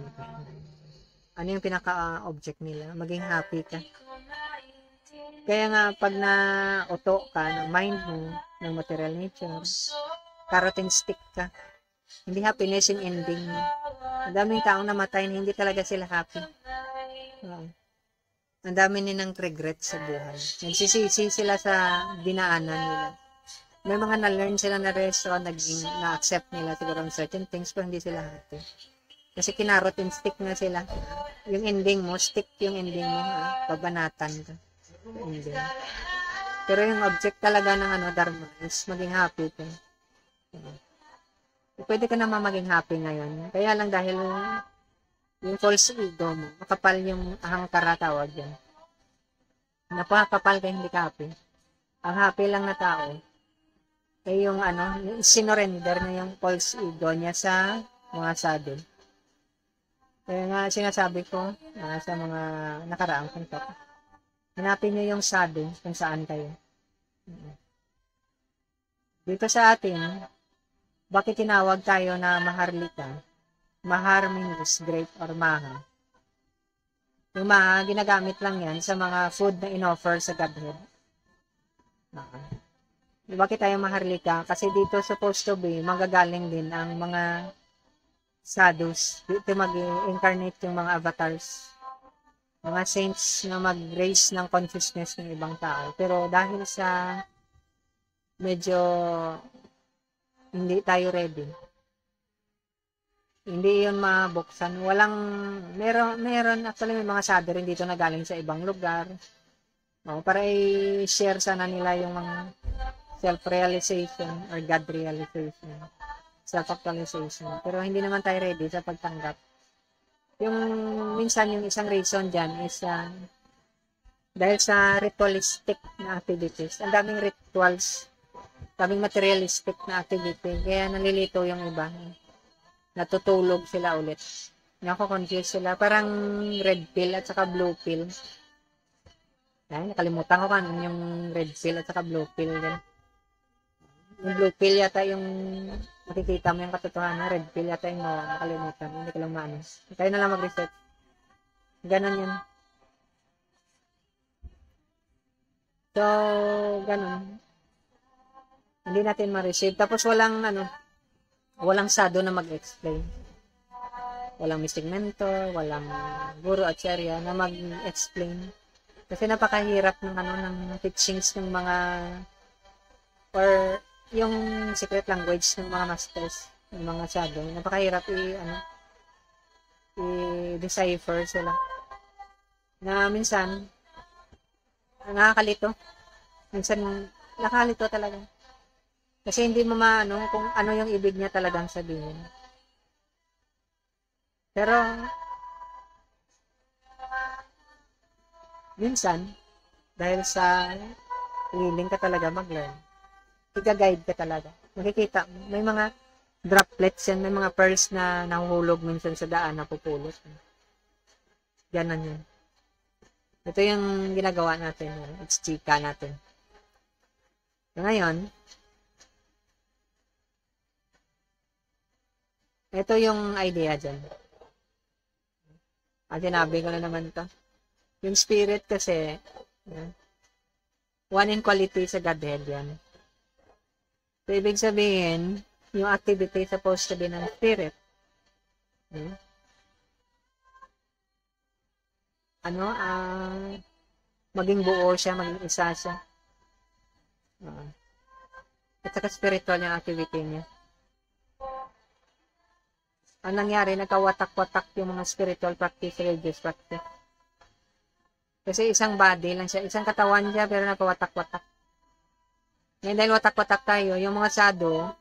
Ano yung pinaka-object nila? Maging happy ka. Kaya nga, pag na-uto ka ng mind mo, ng material nature, carotene stick ka. Hindi happiness yung ending mo. Ang daming taong namatay na hindi talaga sila happy. Ang dami nilang regret sa buhay. Nagsisisi sila sa dinaanan nila. May mga na-learn sila na lesson, na-accept nila siguro ng certain things, pero hindi sila happy. Kasi kinarotene stick na sila. Yung ending mo, stick yung ending mo, babanatan ka. Ending. Pero yung object talaga ng Dharma is maging happy ka. Pwede ka naman maging happy ngayon. Kaya lang dahil yung false ego mo, makapal yung ahangkara tawag yan. Napakapal ka, hindi ka happy. Ang happy lang na tao, ay yung sinorender na yung false ego niya sa mga sadhu. Kaya nga sinasabi ko sa mga nakaraang kontak, hanapin nyo yung sadhu kung saan kayo. Dito sa atin, bakit tinawag tayo na Maharlika? Mahar means great or maha. Yung maha, ginagamit lang yan sa mga food na in-offer sa Godhead. Bakit tayo Maharlika? Kasi dito supposed to be, magagaling din ang mga sadhus. Dito mag-incarnate yung mga avatars. Mga saints na mag-raise ng consciousness ng ibang tao. Pero dahil sa medyo hindi tayo ready. Hindi yun mabuksan. Meron actually may mga sadhu rin dito na galing sa ibang lugar. Para i-share sana nila yung mga self-realization or God realization. Self-actualization. Pero hindi naman tayo ready sa pagtanggap. Yung minsan yung isang reason dyan is dahil sa ritualistic na activities. Ang daming rituals, daming materialistic na activity. Kaya nalilito yung iba. Natutulog sila ulit. Nako-confuse sila. Parang red pill at saka blue pill. Ay, nakalimutan ko kan yung red pill at saka blue pill din. Yung blue pill yata yung makikita mo yung katotohanan. Red pill yata yung makalimutan. Hindi ko lang maano. Kaya na lang mag-research. Ganon yun. So, ganon. Hindi natin ma-receive. Tapos walang sado na mag-explain. Walang mystic mentor, walang guru at charya na mag-explain. Kasi napakahirap ng teachings ng mga or yung secret language ng mga masters, ng mga shadow. Napakahirap i-decipher sila. Na minsan nakakalito. Minsan nakakalito talaga. Kasi hindi mo maano kung ano yung ibig niya talagang sabihin. Pero minsan dahil sa willing ka talaga mag-learn, i-guide ka talaga. Makikita, may mga droplets yan, may mga pearls na nahuhulog minsan sa daan na pupulot. Ganon yun. Ito yung ginagawa natin. It's chika natin. So, ngayon, ito yung idea dyan. Sinabi ko na naman to. Yung spirit kasi, one in quality sa Godhead yan. So, ibig sabihin, yung activity supposed to be ng spirit. Maging buo siya, maging isa siya. At saka spiritual yung activity niya. Ang nangyari, nagkawatak-watak yung mga spiritual practice, religious practice. Kasi isang body lang siya, isang katawan siya, pero nagkawatak-watak. Ngayon dahil watak-watak tayo, yung mga sado,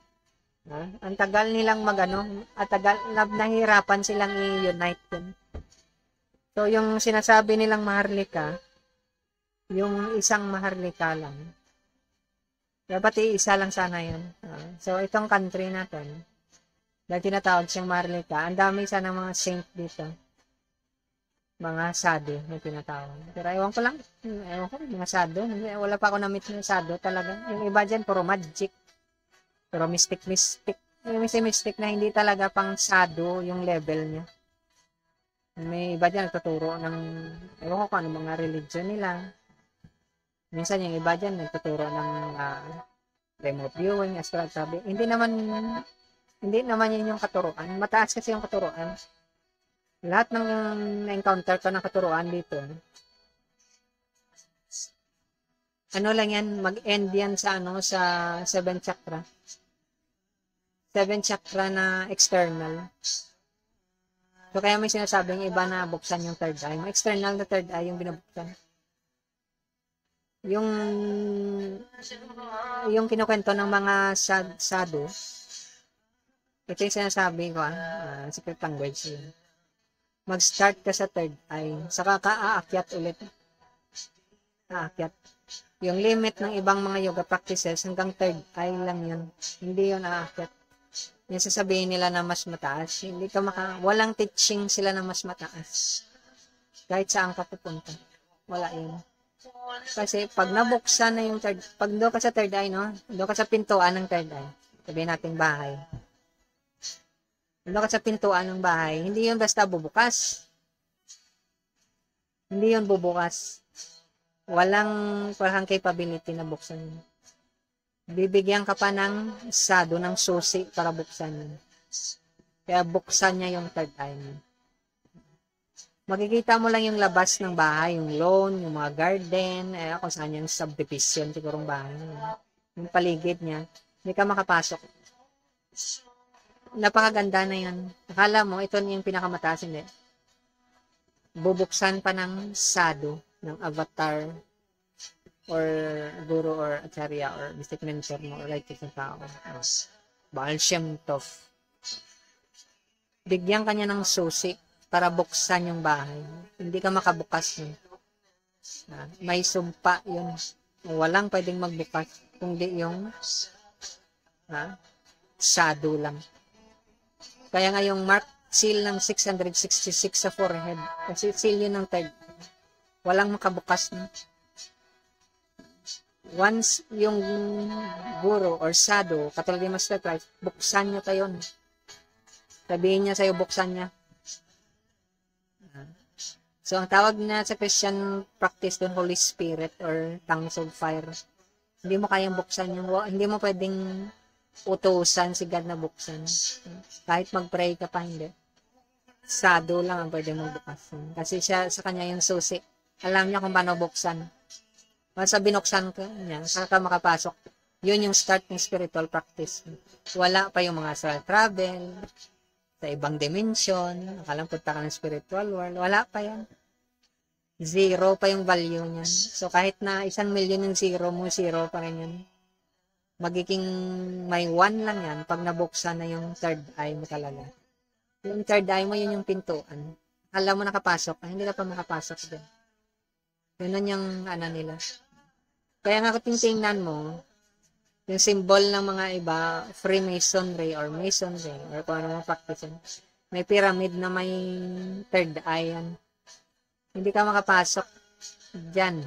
ang tagal nilang at tagal, nahihirapan silang i-unite yun. So, yung sinasabi nilang maharlika, yung isang maharlika lang. Dapat isa lang sana yun. So, itong country natin, dahil tinatawag siyang maharlika, ang dami sana mga saint dito. Mga sado na tinatawag. Pero ewan ko, mga sado. Wala pa ako na-meet ng sado talaga. Yung iba dyan, puro magic. Pero mystic. Yung mystic na hindi talaga pang sado yung level niya. May iba dyan nagtuturo ng, ewan ko kung ano mga religion nila. Minsan yung iba dyan nagtuturo ng remote viewing, astral travel. Hindi naman yun yung katuruan. Mataas kasi yung katuruan. Lahat ng na-encounter ko ng katuruan dito, ano lang yan, mag-end yan sa 7 chakra. 7 chakra na external. So, kaya may sinasabing iba na buksan yung third eye. Yung external na third eye yung binubuksan. Yung kinukwento ng mga sadhu, ito yung sinasabi ko, secret language yun. Mag-start ka sa third eye, saka ka aakyat ulit. Aakyat. Yung limit ng ibang mga yoga practices, hanggang third eye lang yun. Hindi yun aakyat. Yung sasabihin nila na mas mataas, walang teaching sila na mas mataas. Kahit saan ka pupunta. Wala yun. Kasi pag nabuksan na yung pag doon ka sa third eye, doon ka sa pintuan ng third eye, sabihin natin bahay. Doon ka sa pintuan ng bahay, hindi yun basta bubukas. Hindi yun bubukas. Walang capability na buksan yun. Bibigyan ka pa ng sado, ng susi para buksan yun. Kaya buksan niya yung third eye niya. Makikita mo lang yung labas ng bahay, yung lawn, yung mga garden, kung saan yung subdivision, sigurong bahay. Yung paligid niya, hindi ka makapasok. Napakaganda na yun. Akala mo, ito yung pinakamataas, hindi. Bubuksan pa ng sado, ng avatar, or guru, or acharya, or mystic mentor mo, or righteous na tao. Baal Shem Tov. Bigyan kanya ng susi para buksan yung bahay. Hindi ka makabukas yun. May sumpa yun. Walang pwedeng magbukas kundi yung shadow lang. Kaya nga yung mark seal ng 666 sa forehead. Kasi seal yun ng third. Walang makabukas nun. Once yung guro or shadow, katulad ni Master Christ, buksan niya tayo. Sabihin niya sa'yo, buksan niya. So, ang tawag na sa Christian practice doon, Holy Spirit or tongues of fire. Hindi mo kayang buksan yung, hindi mo pwedeng utusan si God na buksan. Kahit mag-pray ka pa, hindi. Shadow lang ang pwedeng magbukas. Kasi siya, sa kanya yung susi. Alam niya kung paano buksan. Once binuksan ka niya, saka ka makapasok. Yun yung start ng spiritual practice. Wala pa yung mga astral travel, sa ibang dimension, akalang punta ka ng spiritual world, wala pa yan. Zero pa yung value niyan. So, kahit na 1,000,000 yung zero mo, zero pa rin yan. Magiging may 1 lang yan pag nabuksan na yung third eye mo talaga. Yung third eye mo, yun yung pintuan. Alam mo nakapasok, hindi ka pa makapasok din. Yun yung nila. Kaya nga kung tingnan mo, yung symbol ng mga iba, Freemasonry or Masonry, or kung ano mga practice, may pyramid na may third eye yan. Hindi ka makapasok dyan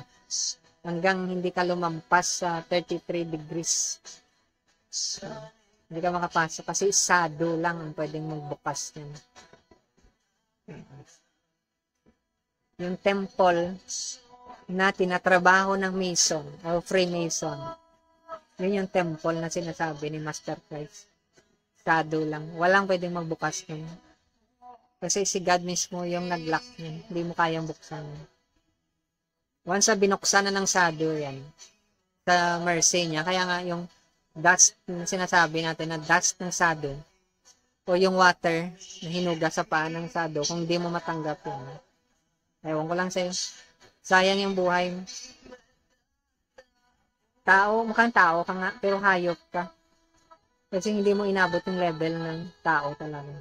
hanggang hindi ka lumampas sa 33 degrees. So, hindi ka makapasok kasi shadow lang ang pwedeng magbukas yan. Yung temple na tinatrabaho ng Mason o Freemason, yun yung temple na sinasabi ni Master Christ. Shadow lang. Walang pwedeng magbukas nun. Kasi si God mismo yung nag-lock niya. Hindi mo kayang buksan. Once na binuksan na ng shadow yan, sa mercy niya, kaya nga yung dust, sinasabi natin na dust ng shadow, o yung water na hinuga sa paa ng shadow, kung di mo matanggap yun. Ewan ko lang sa'yo. Sayang yung buhay mo. Tao, mukhang tao ka nga, pero hayop ka. Kasi hindi mo inabot yung level ng tao talaga.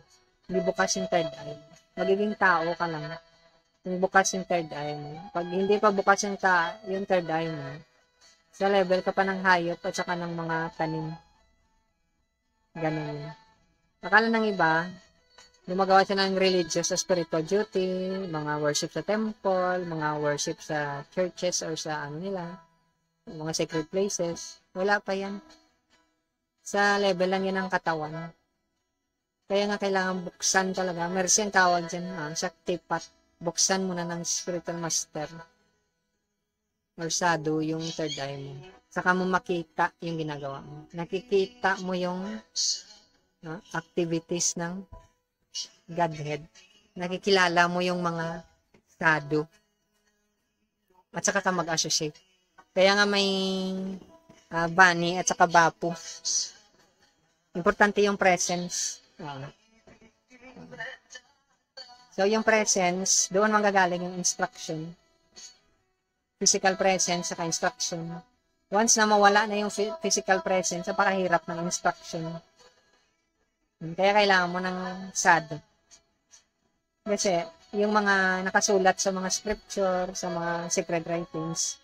Hindi bukas yung third eye. Magiging tao ka lang. Kung bukas yung third eye mo. Pag hindi pa bukas yung third eye mo, sa level ka pa ng hayop at saka ng mga tanim. Ganun yun. Akala ng iba, gumagawa sila ng religious sa spiritual duty, mga worship sa temple, mga worship sa churches or sa nila, mga sacred places. Wala pa yan. Sa level lang yan ng katawan. Kaya nga kailangan buksan talaga. Mercy ang tawag dyan. Shaktipat. Buksan mo na ng spiritual master or shadow yung third eye mo. Saka mo makita yung ginagawa mo. Nakikita mo yung activities ng Godhead. Nakikilala mo yung mga shadow. At saka ka mag-associate. Kaya nga may Bani at saka Bapu. Importante yung presence. So, yung presence, doon manggagaling yung instruction. Physical presence saka instruction. Once na mawala na yung physical presence, napakahirap ng instruction. Kaya kailangan mo ng shadow. Kasi, yung mga nakasulat sa mga scripture, sa mga sacred writings,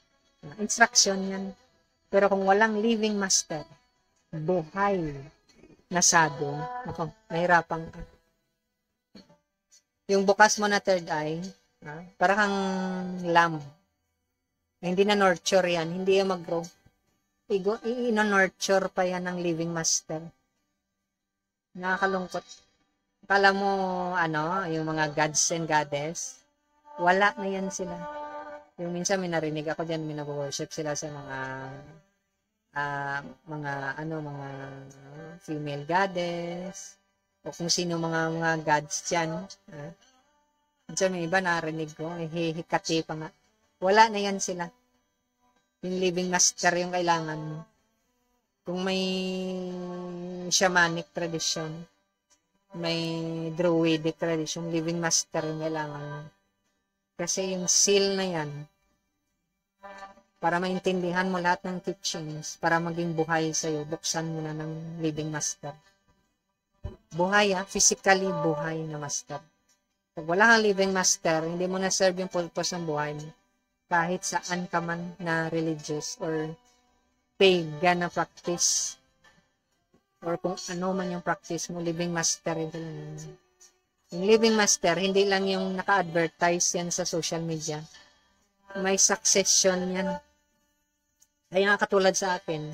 instruction yan. Pero kung walang living master, buhay na shadow, ako, nahirapan ka. Yung bukas mo na third eye, para kang lamb. Hindi na nurture yan, hindi yan mag-grow. I-nurture pa yan ng living master. Nakakalungkot. Akala mo, yung mga gods and goddess, wala na yan sila. Yung minsan may narinig ako dyan, may nag-worship sila sa mga female goddess, o kung sino mga gods dyan. Minsan may iba narinig ko, hihikati pa nga. Wala na yan sila. Yung living master yung kailangan mo. Kung may shamanic tradition, may druidic tradition, living master yung kailangan mo. Kasi yung seal na yan, para maintindihan mo lahat ng teachings, para maging buhay sa'yo, buksan mo na ng living master. Buhay physically buhay na master. Pag wala kang living master, hindi mo na-serve yung purpose ng buhay mo. Kahit saan ka man na religious or pagan na practice, or kung ano man yung practice mo, living master, ito lang. Yung living master, hindi lang yung naka-advertise yan sa social media. May succession yan. Kaya nga katulad sa akin,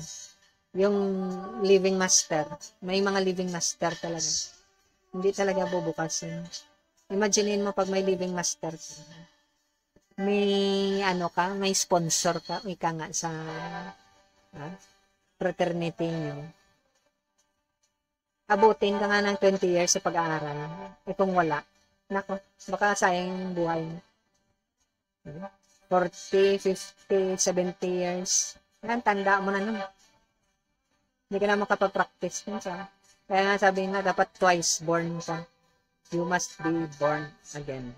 yung living master, may mga living master talaga. Hindi talaga bubukas yun. Imaginin mo pag may living master, may ano ka, may sponsor ka, may ka nga sa fraternity nyo. Abutin ka nga ng 20 years sa pag-aaral. Eh kung wala, nako, baka sayang yung buhay mo. 40, 50, 70 years. Yan, tanda mo na nun. Hindi ka na makapag-practice nun sa. Kaya nga sabi nga, dapat twice born ka. You must be born again.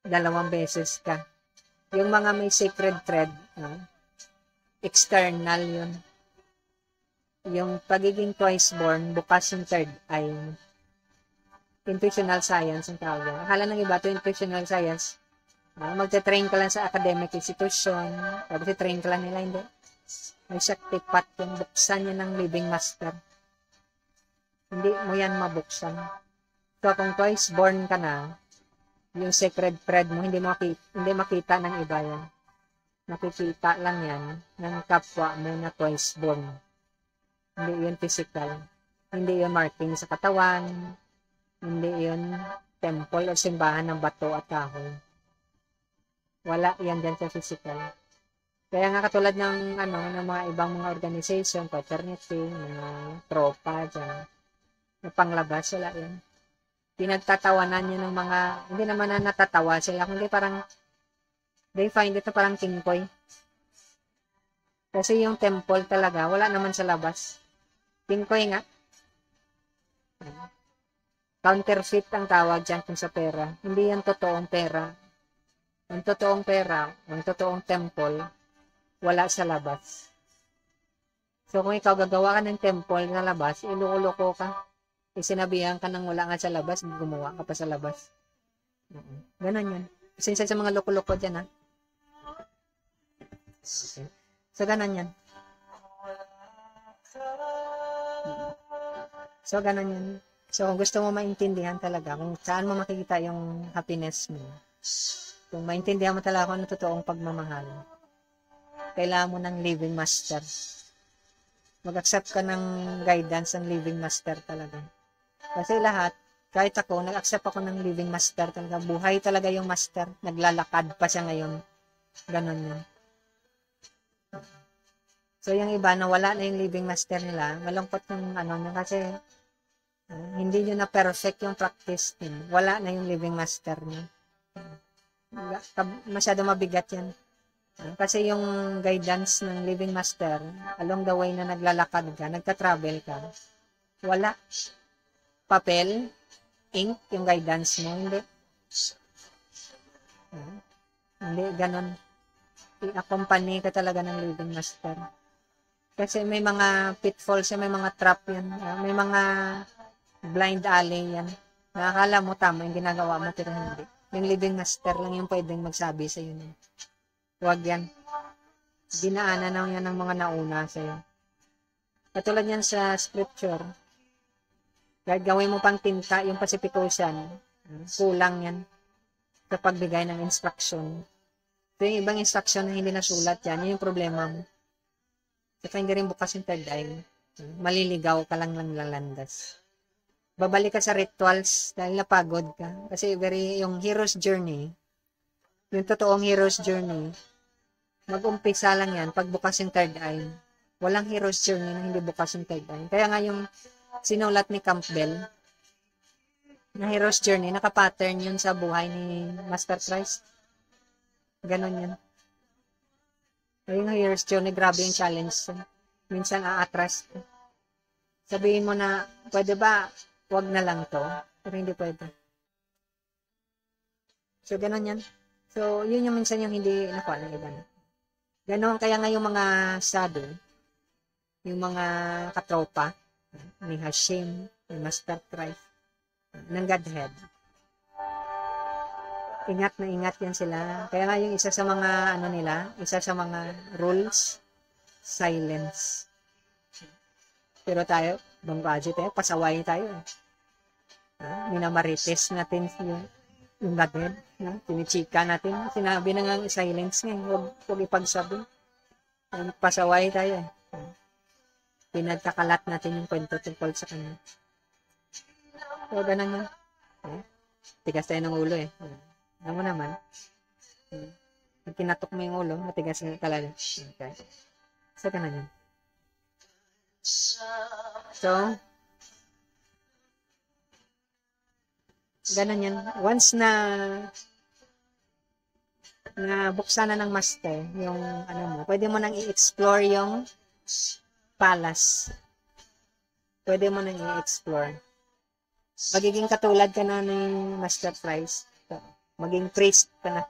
2 beses ka. Yung mga may sacred thread, external yun. Yung pagiging twice born, bukas yung third eye. Intuitional science ang tawag yan. Akala ng iba ito, intuitional science. Magte-train ka lang sa academic institution, tapos i-train ka lang nila, hindi. May Shakti path yung buksan yan ng living master. Hindi mo yan mabuksan. So, kung twice born ka na, yung sacred thread mo, hindi makita ng iba yan. Nakikita lang yan ng kapwa mo na twice born. Hindi yun physical. Hindi yun marking sa katawan. Hindi yun temple o simbahan ng bato at kahoy. Wala yan dyan sa physical. Kaya nga katulad ng mga ibang mga organization, fraternity, mga tropa dyan, na panglabas, wala yan. Pinagtatawanan nyo ng mga, hindi naman na natatawa sila, kundi parang, they find ito parang tingkoy. Kasi yung temple talaga, wala naman sa labas. Tingkoy nga. Counterfeit ang tawag dyan kung sa pera. Hindi yan totoong pera. Ang totoong pera, ang totoong temple, wala sa labas. So kung ikaw gagawa ka ng temple na labas, iluloko ka. Sinabihan ka nang wala nga sa labas, gumawa ka pa sa labas. Ganon yun. Sinsa sa mga loko-loko dyan, ha? Okay. So, ganon yan. So, ganon yan. So, kung gusto mo maintindihan talaga, kung saan mo makikita yung happiness mo, kung maintindihan mo talaga kung ano totoong pagmamahal, kailangan mo ng living master. Mag-accept ka ng guidance ng living master talaga. Kasi lahat, kahit ako, nag-accept ako ng living master talaga. Buhay talaga yung master. Naglalakad pa siya ngayon. Ganon yun. So, yung iba na wala na yung living master nila, malungkot yung kasi hindi nyo na perfect yung practice din. Wala na yung living master nyo. Masyado mabigat yan. Kasi yung guidance ng living master, along the way na naglalakad ka, nagka-travel ka, wala. Papel, ink, yung guidance mo, hindi. Hindi, ganon. I-accompany ka talaga ng living master. Kasi may mga pitfalls, may mga trap yan, may mga blind alley yan. Nakakala mo tama yung ginagawa mo, pero hindi. Yung living master lang yung pwedeng magsabi sa iyo. Huwag yan. Dinaanan na yan ng mga nauna sa iyo. Katulad yan sa scripture. Kahit gawin mo pang tinta, yung Pacific Ocean, kulang yan sa pagbigay ng instruction. So, yung ibang instruction na hindi nasulat yan, yun yung problema mo. Saka hindi rin bukas yung third eye. Maliligaw ka lang lalandas. Babalik ka sa rituals dahil napagod ka. Kasi yung hero's journey, yung totoong hero's journey, mag-umpisa lang yan pag bukas yung third eye. Walang hero's journey na hindi bukas yung third eye. Kaya nga yung sinulat ni Campbell na hero's journey, nakapattern yun sa buhay ni Master Christ. Ganon yun. Yung hero's journey, grabe yung challenge. Minsan aatras. Sabihin mo na, pwede ba, wag na lang to? Pero hindi pwede. So, ganon yan. So, yun yung minsan yung hindi nakuha ng iba. Ganon, kaya nga yung mga sadhu, yung mga katropa, ni Hashim, ni Master Christ, ng Godhead, ingat na ingat yan sila. Kaya nga yung isa sa mga, ano nila, isa sa mga rules, silence. Pero tayo, bangbaji tayo, pasaway tayo. Minamarites natin yung natin, tinichika natin, sinabi na nga silence nga, huwag ipagsabi. Pasaway tayo. Pinagkakalat natin yung kwento tungkol sa kanya. So, ganun yan. Tigas tayo ng ulo eh. Alam mo naman. Pag kinatok mo yung ulo, matigas na talaga. Okay. So, ganun yan. So, ganun yan. Once na buksan na ng master yung ano mo, pwede mo nang i-explore yung palace. Pwede mo nang i-explore. Magiging katulad ka na ng Master Price. Maging priest ka na.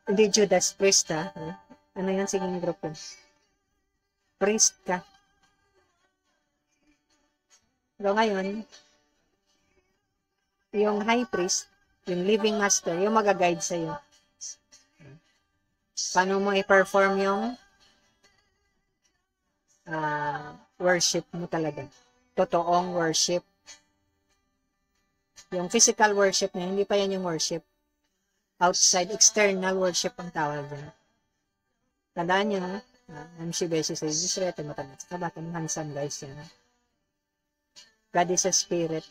Hindi Judas, priest ha. Ano yan singing group yun? Priest ka. So ngayon, yung high priest, yung living master, yung mag-guide sa'yo. Paano mo i-perform yung worship mo talaga. Totoong worship. Yung physical worship na, hindi pa yan yung worship. Outside, external worship ang tawag dyan. Tandaan nyo, ang si Beshi sa Israel, matanda sa kabatang hansan guys yan. God is a spirit.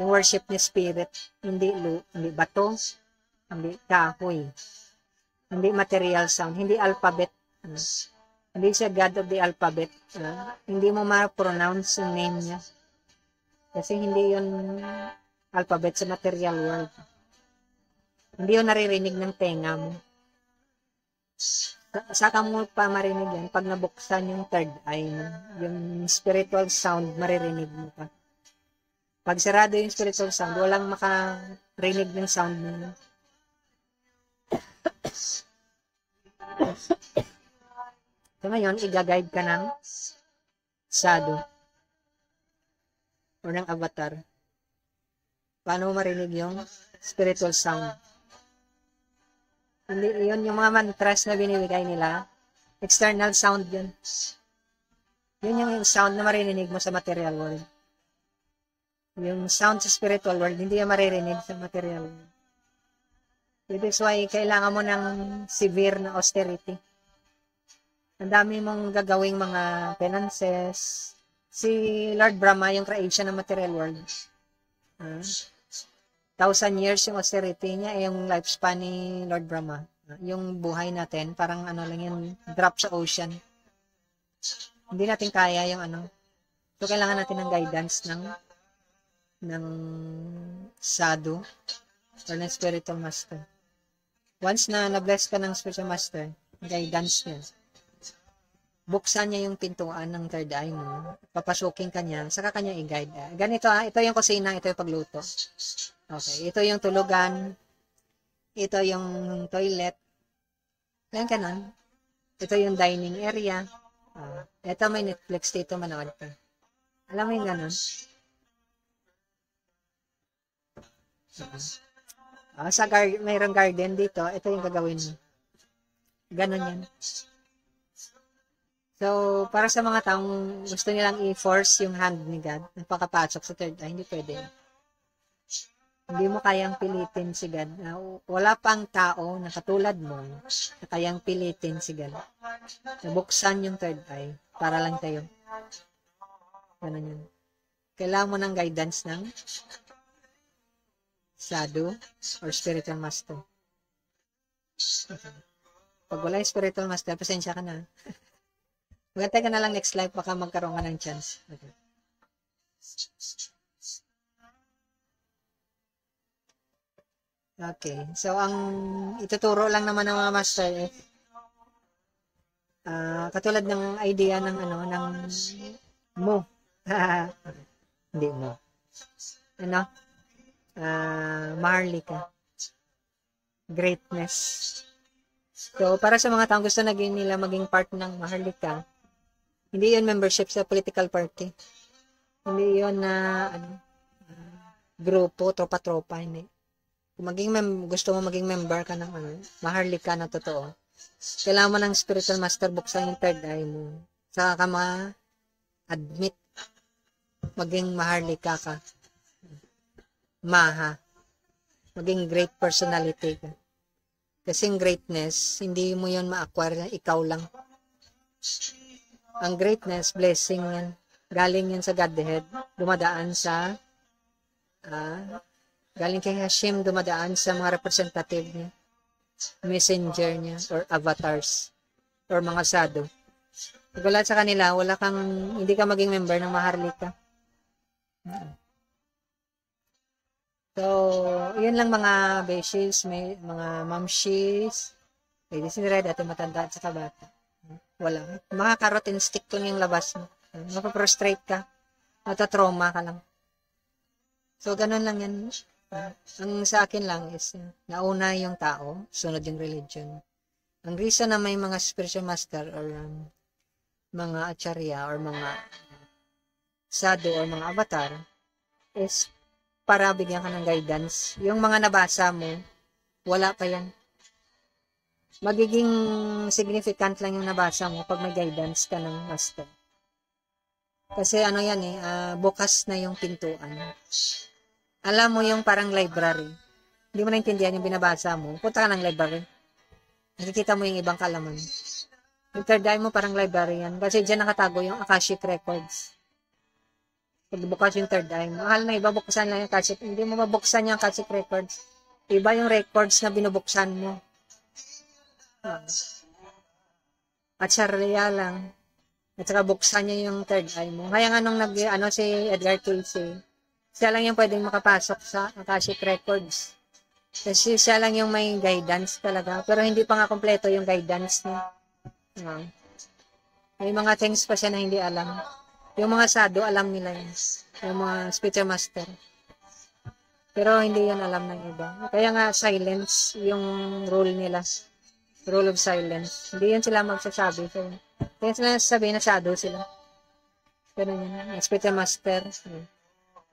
Yung worship ni spirit, hindi bato, hindi kahoy, hindi material sound, hindi alphabet. Hindi siya God of the alphabet. Hindi mo ma-pronounce yung name niya. Kasi hindi yun alphabet sa material world. Hindi yun naririnig ng tenga mo. Saka mo pa marinig yan pag nabuksan yung third eye mo. Yung spiritual sound, maririnig mo pa. Pag sarado yung spiritual sound, walang makarinig ng sound mo. So ngayon, i-guide ka ng shadow o ng avatar. Paano mo marinig yung spiritual sound? Hindi, yun yung mga mantras na binibigay nila. External sound yun. Yun yung sound na maririnig mo sa material world. Yung sound sa spiritual world, hindi yung maririnig sa material world. That is why kailangan mo ng severe na austerity. Ang dami mong gagawing mga penances. Si Lord Brahma, yung creation ng material world. 1,000 years yung austerity niya, yung lifespan ni Lord Brahma. Yung buhay natin, parang ano lang yun, drop sa ocean. Hindi natin kaya yung ano. So, kailangan natin ng guidance ng sadhu or ng spiritual master. Once na na-bless ka ng spiritual master, guidance niya, buksan niya yung pintuan ng third eye mo, papasukin ka niya, saka kanya i-guide. Ganito ito yung kusina, ito yung pagluto. Okay, ito yung tulugan, ito yung toilet, yan ganun. Ito yung dining area, ito may Netflix dito, manood ka. Alam mo yung ganun? Mayroong garden dito, ito yung gagawin mo. Ganun yan. So, para sa mga taong gusto nilang i-force yung hand ni God, nagpakapasok sa third eye, hindi pwede. Hindi mo kayang pilitin si God. Wala pang tao na katulad mo na kayang pilitin si God. Nabuksan yung third eye para lang tayo. Ganun yun. Kailangan mo ng guidance ng sadhu or spiritual master. Okay. Pag wala yung spiritual master, pasensya ka na. Magantay ka na lang next life, baka magkaroon ka ng chance. Okay. Okay. So, ang ituturo lang naman ng mga master katulad ng idea ng ng mo. Hindi mo. Maharlika. Greatness. So, para sa mga taong gusto nila maging part ng Maharlika, hindi yun membership sa political party. Hindi yun na grupo, tropa-tropa, hindi. Kung gusto mo maging member ka ng maharlika na totoo, kailangan mo ng spiritual master, buksan yung third eye mo. Saka ka ma-admit, maging maharlika ka. Maging great personality ka. Kasing greatness, hindi mo yun ma-acquire, ikaw lang. Ang greatness, blessing yan. Galing yan sa Godhead. Dumadaan sa, galing kay Hashem, dumadaan sa mga representative niya, messenger niya, or avatars, or mga sadhu. Pag wala sa kanila, hindi ka maging member ng maharlika. So, yun lang mga beshies, may mga mamshis, ladies in red, ating matanda at saka bata. Wala. Mga carotene stick to yung labas mo. Mapaprostrate ka. Matatrauma ka lang. So, ganun lang yan. Ang sa akin lang is, nauna yung tao, sunod yung religion. Ang reason na may mga spiritual master or mga acharya or mga sadhu or mga avatar is para bigyan ka ng guidance. Yung mga nabasa mo, wala pa yan. Magiging significant lang yung nabasa mo pag may guidance ka ng master. Kasi bukas na yung pintuan. Alam mo yung parang library. Hindi mo naintindihan yung binabasa mo. Punta ka ng library. Nakikita mo yung ibang kalaman. Yung third eye mo parang library yan. Kasi dyan nakatago yung Akashic Records. Pagbukas yung third eye mo. Akala na iba, buksan lang yung Akashic. Hindi mo mabuksan yung Akashic Records. Iba yung records na binubuksan mo. At sarya lang. At saka buksan niya yung third eye mo. Kaya nga nung si Edgar Cayce, siya lang yung pwedeng makapasok sa Akashic Records. Kasi siya lang yung may guidance talaga. Pero hindi pa nga kompleto yung guidance niya. May mga things pa siya na hindi alam. Yung mga sadhu, alam nila yun. Yung mga spiritual master. Pero hindi yan alam ng iba. Kaya nga silence yung rule nila. Rule of silence. Hindi yan sila magsasabi. Kaya sila sasabihin na sadhu sila. Pero yun, spiritual master.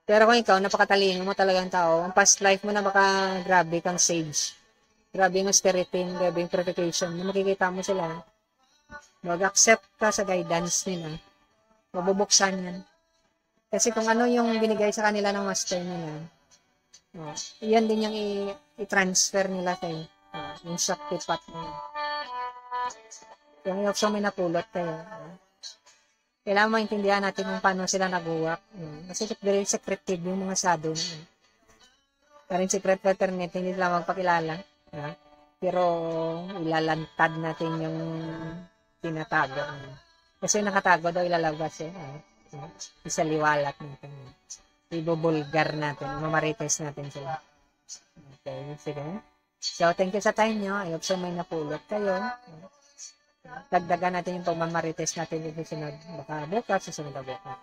Pero kung ikaw, napakatalino mo talagang tao, ang past life mo na baka grabe kang sage. Grabe yung austerity, grabe yung purification. Makikita mo sila. Mag-accept ka sa guidance nila. Mabubuksan yan. Kasi kung ano yung binigay sa kanila ng master nila, yan din yung i-transfer nila kayo. Yung Shakti Path nila. Yung so may napulot kayo. Kailangan maintindihan natin kung paano sila nag-uwak. Kasi very secretive yung mga sadhu. Parang secret fraternity, hindi sila magpakilala. Pero ilalantad natin yung tinatago. Kasi nakatago daw ilalabas isaliwalat natin. Ibubulgar natin. Mamarites natin sila. Okay, sige. So, thank you sa time nyo. I hope so may napulot kayo. Dagdagan natin yung pagmamarites natin dito sunod. Baka bukas, susunod na bukas.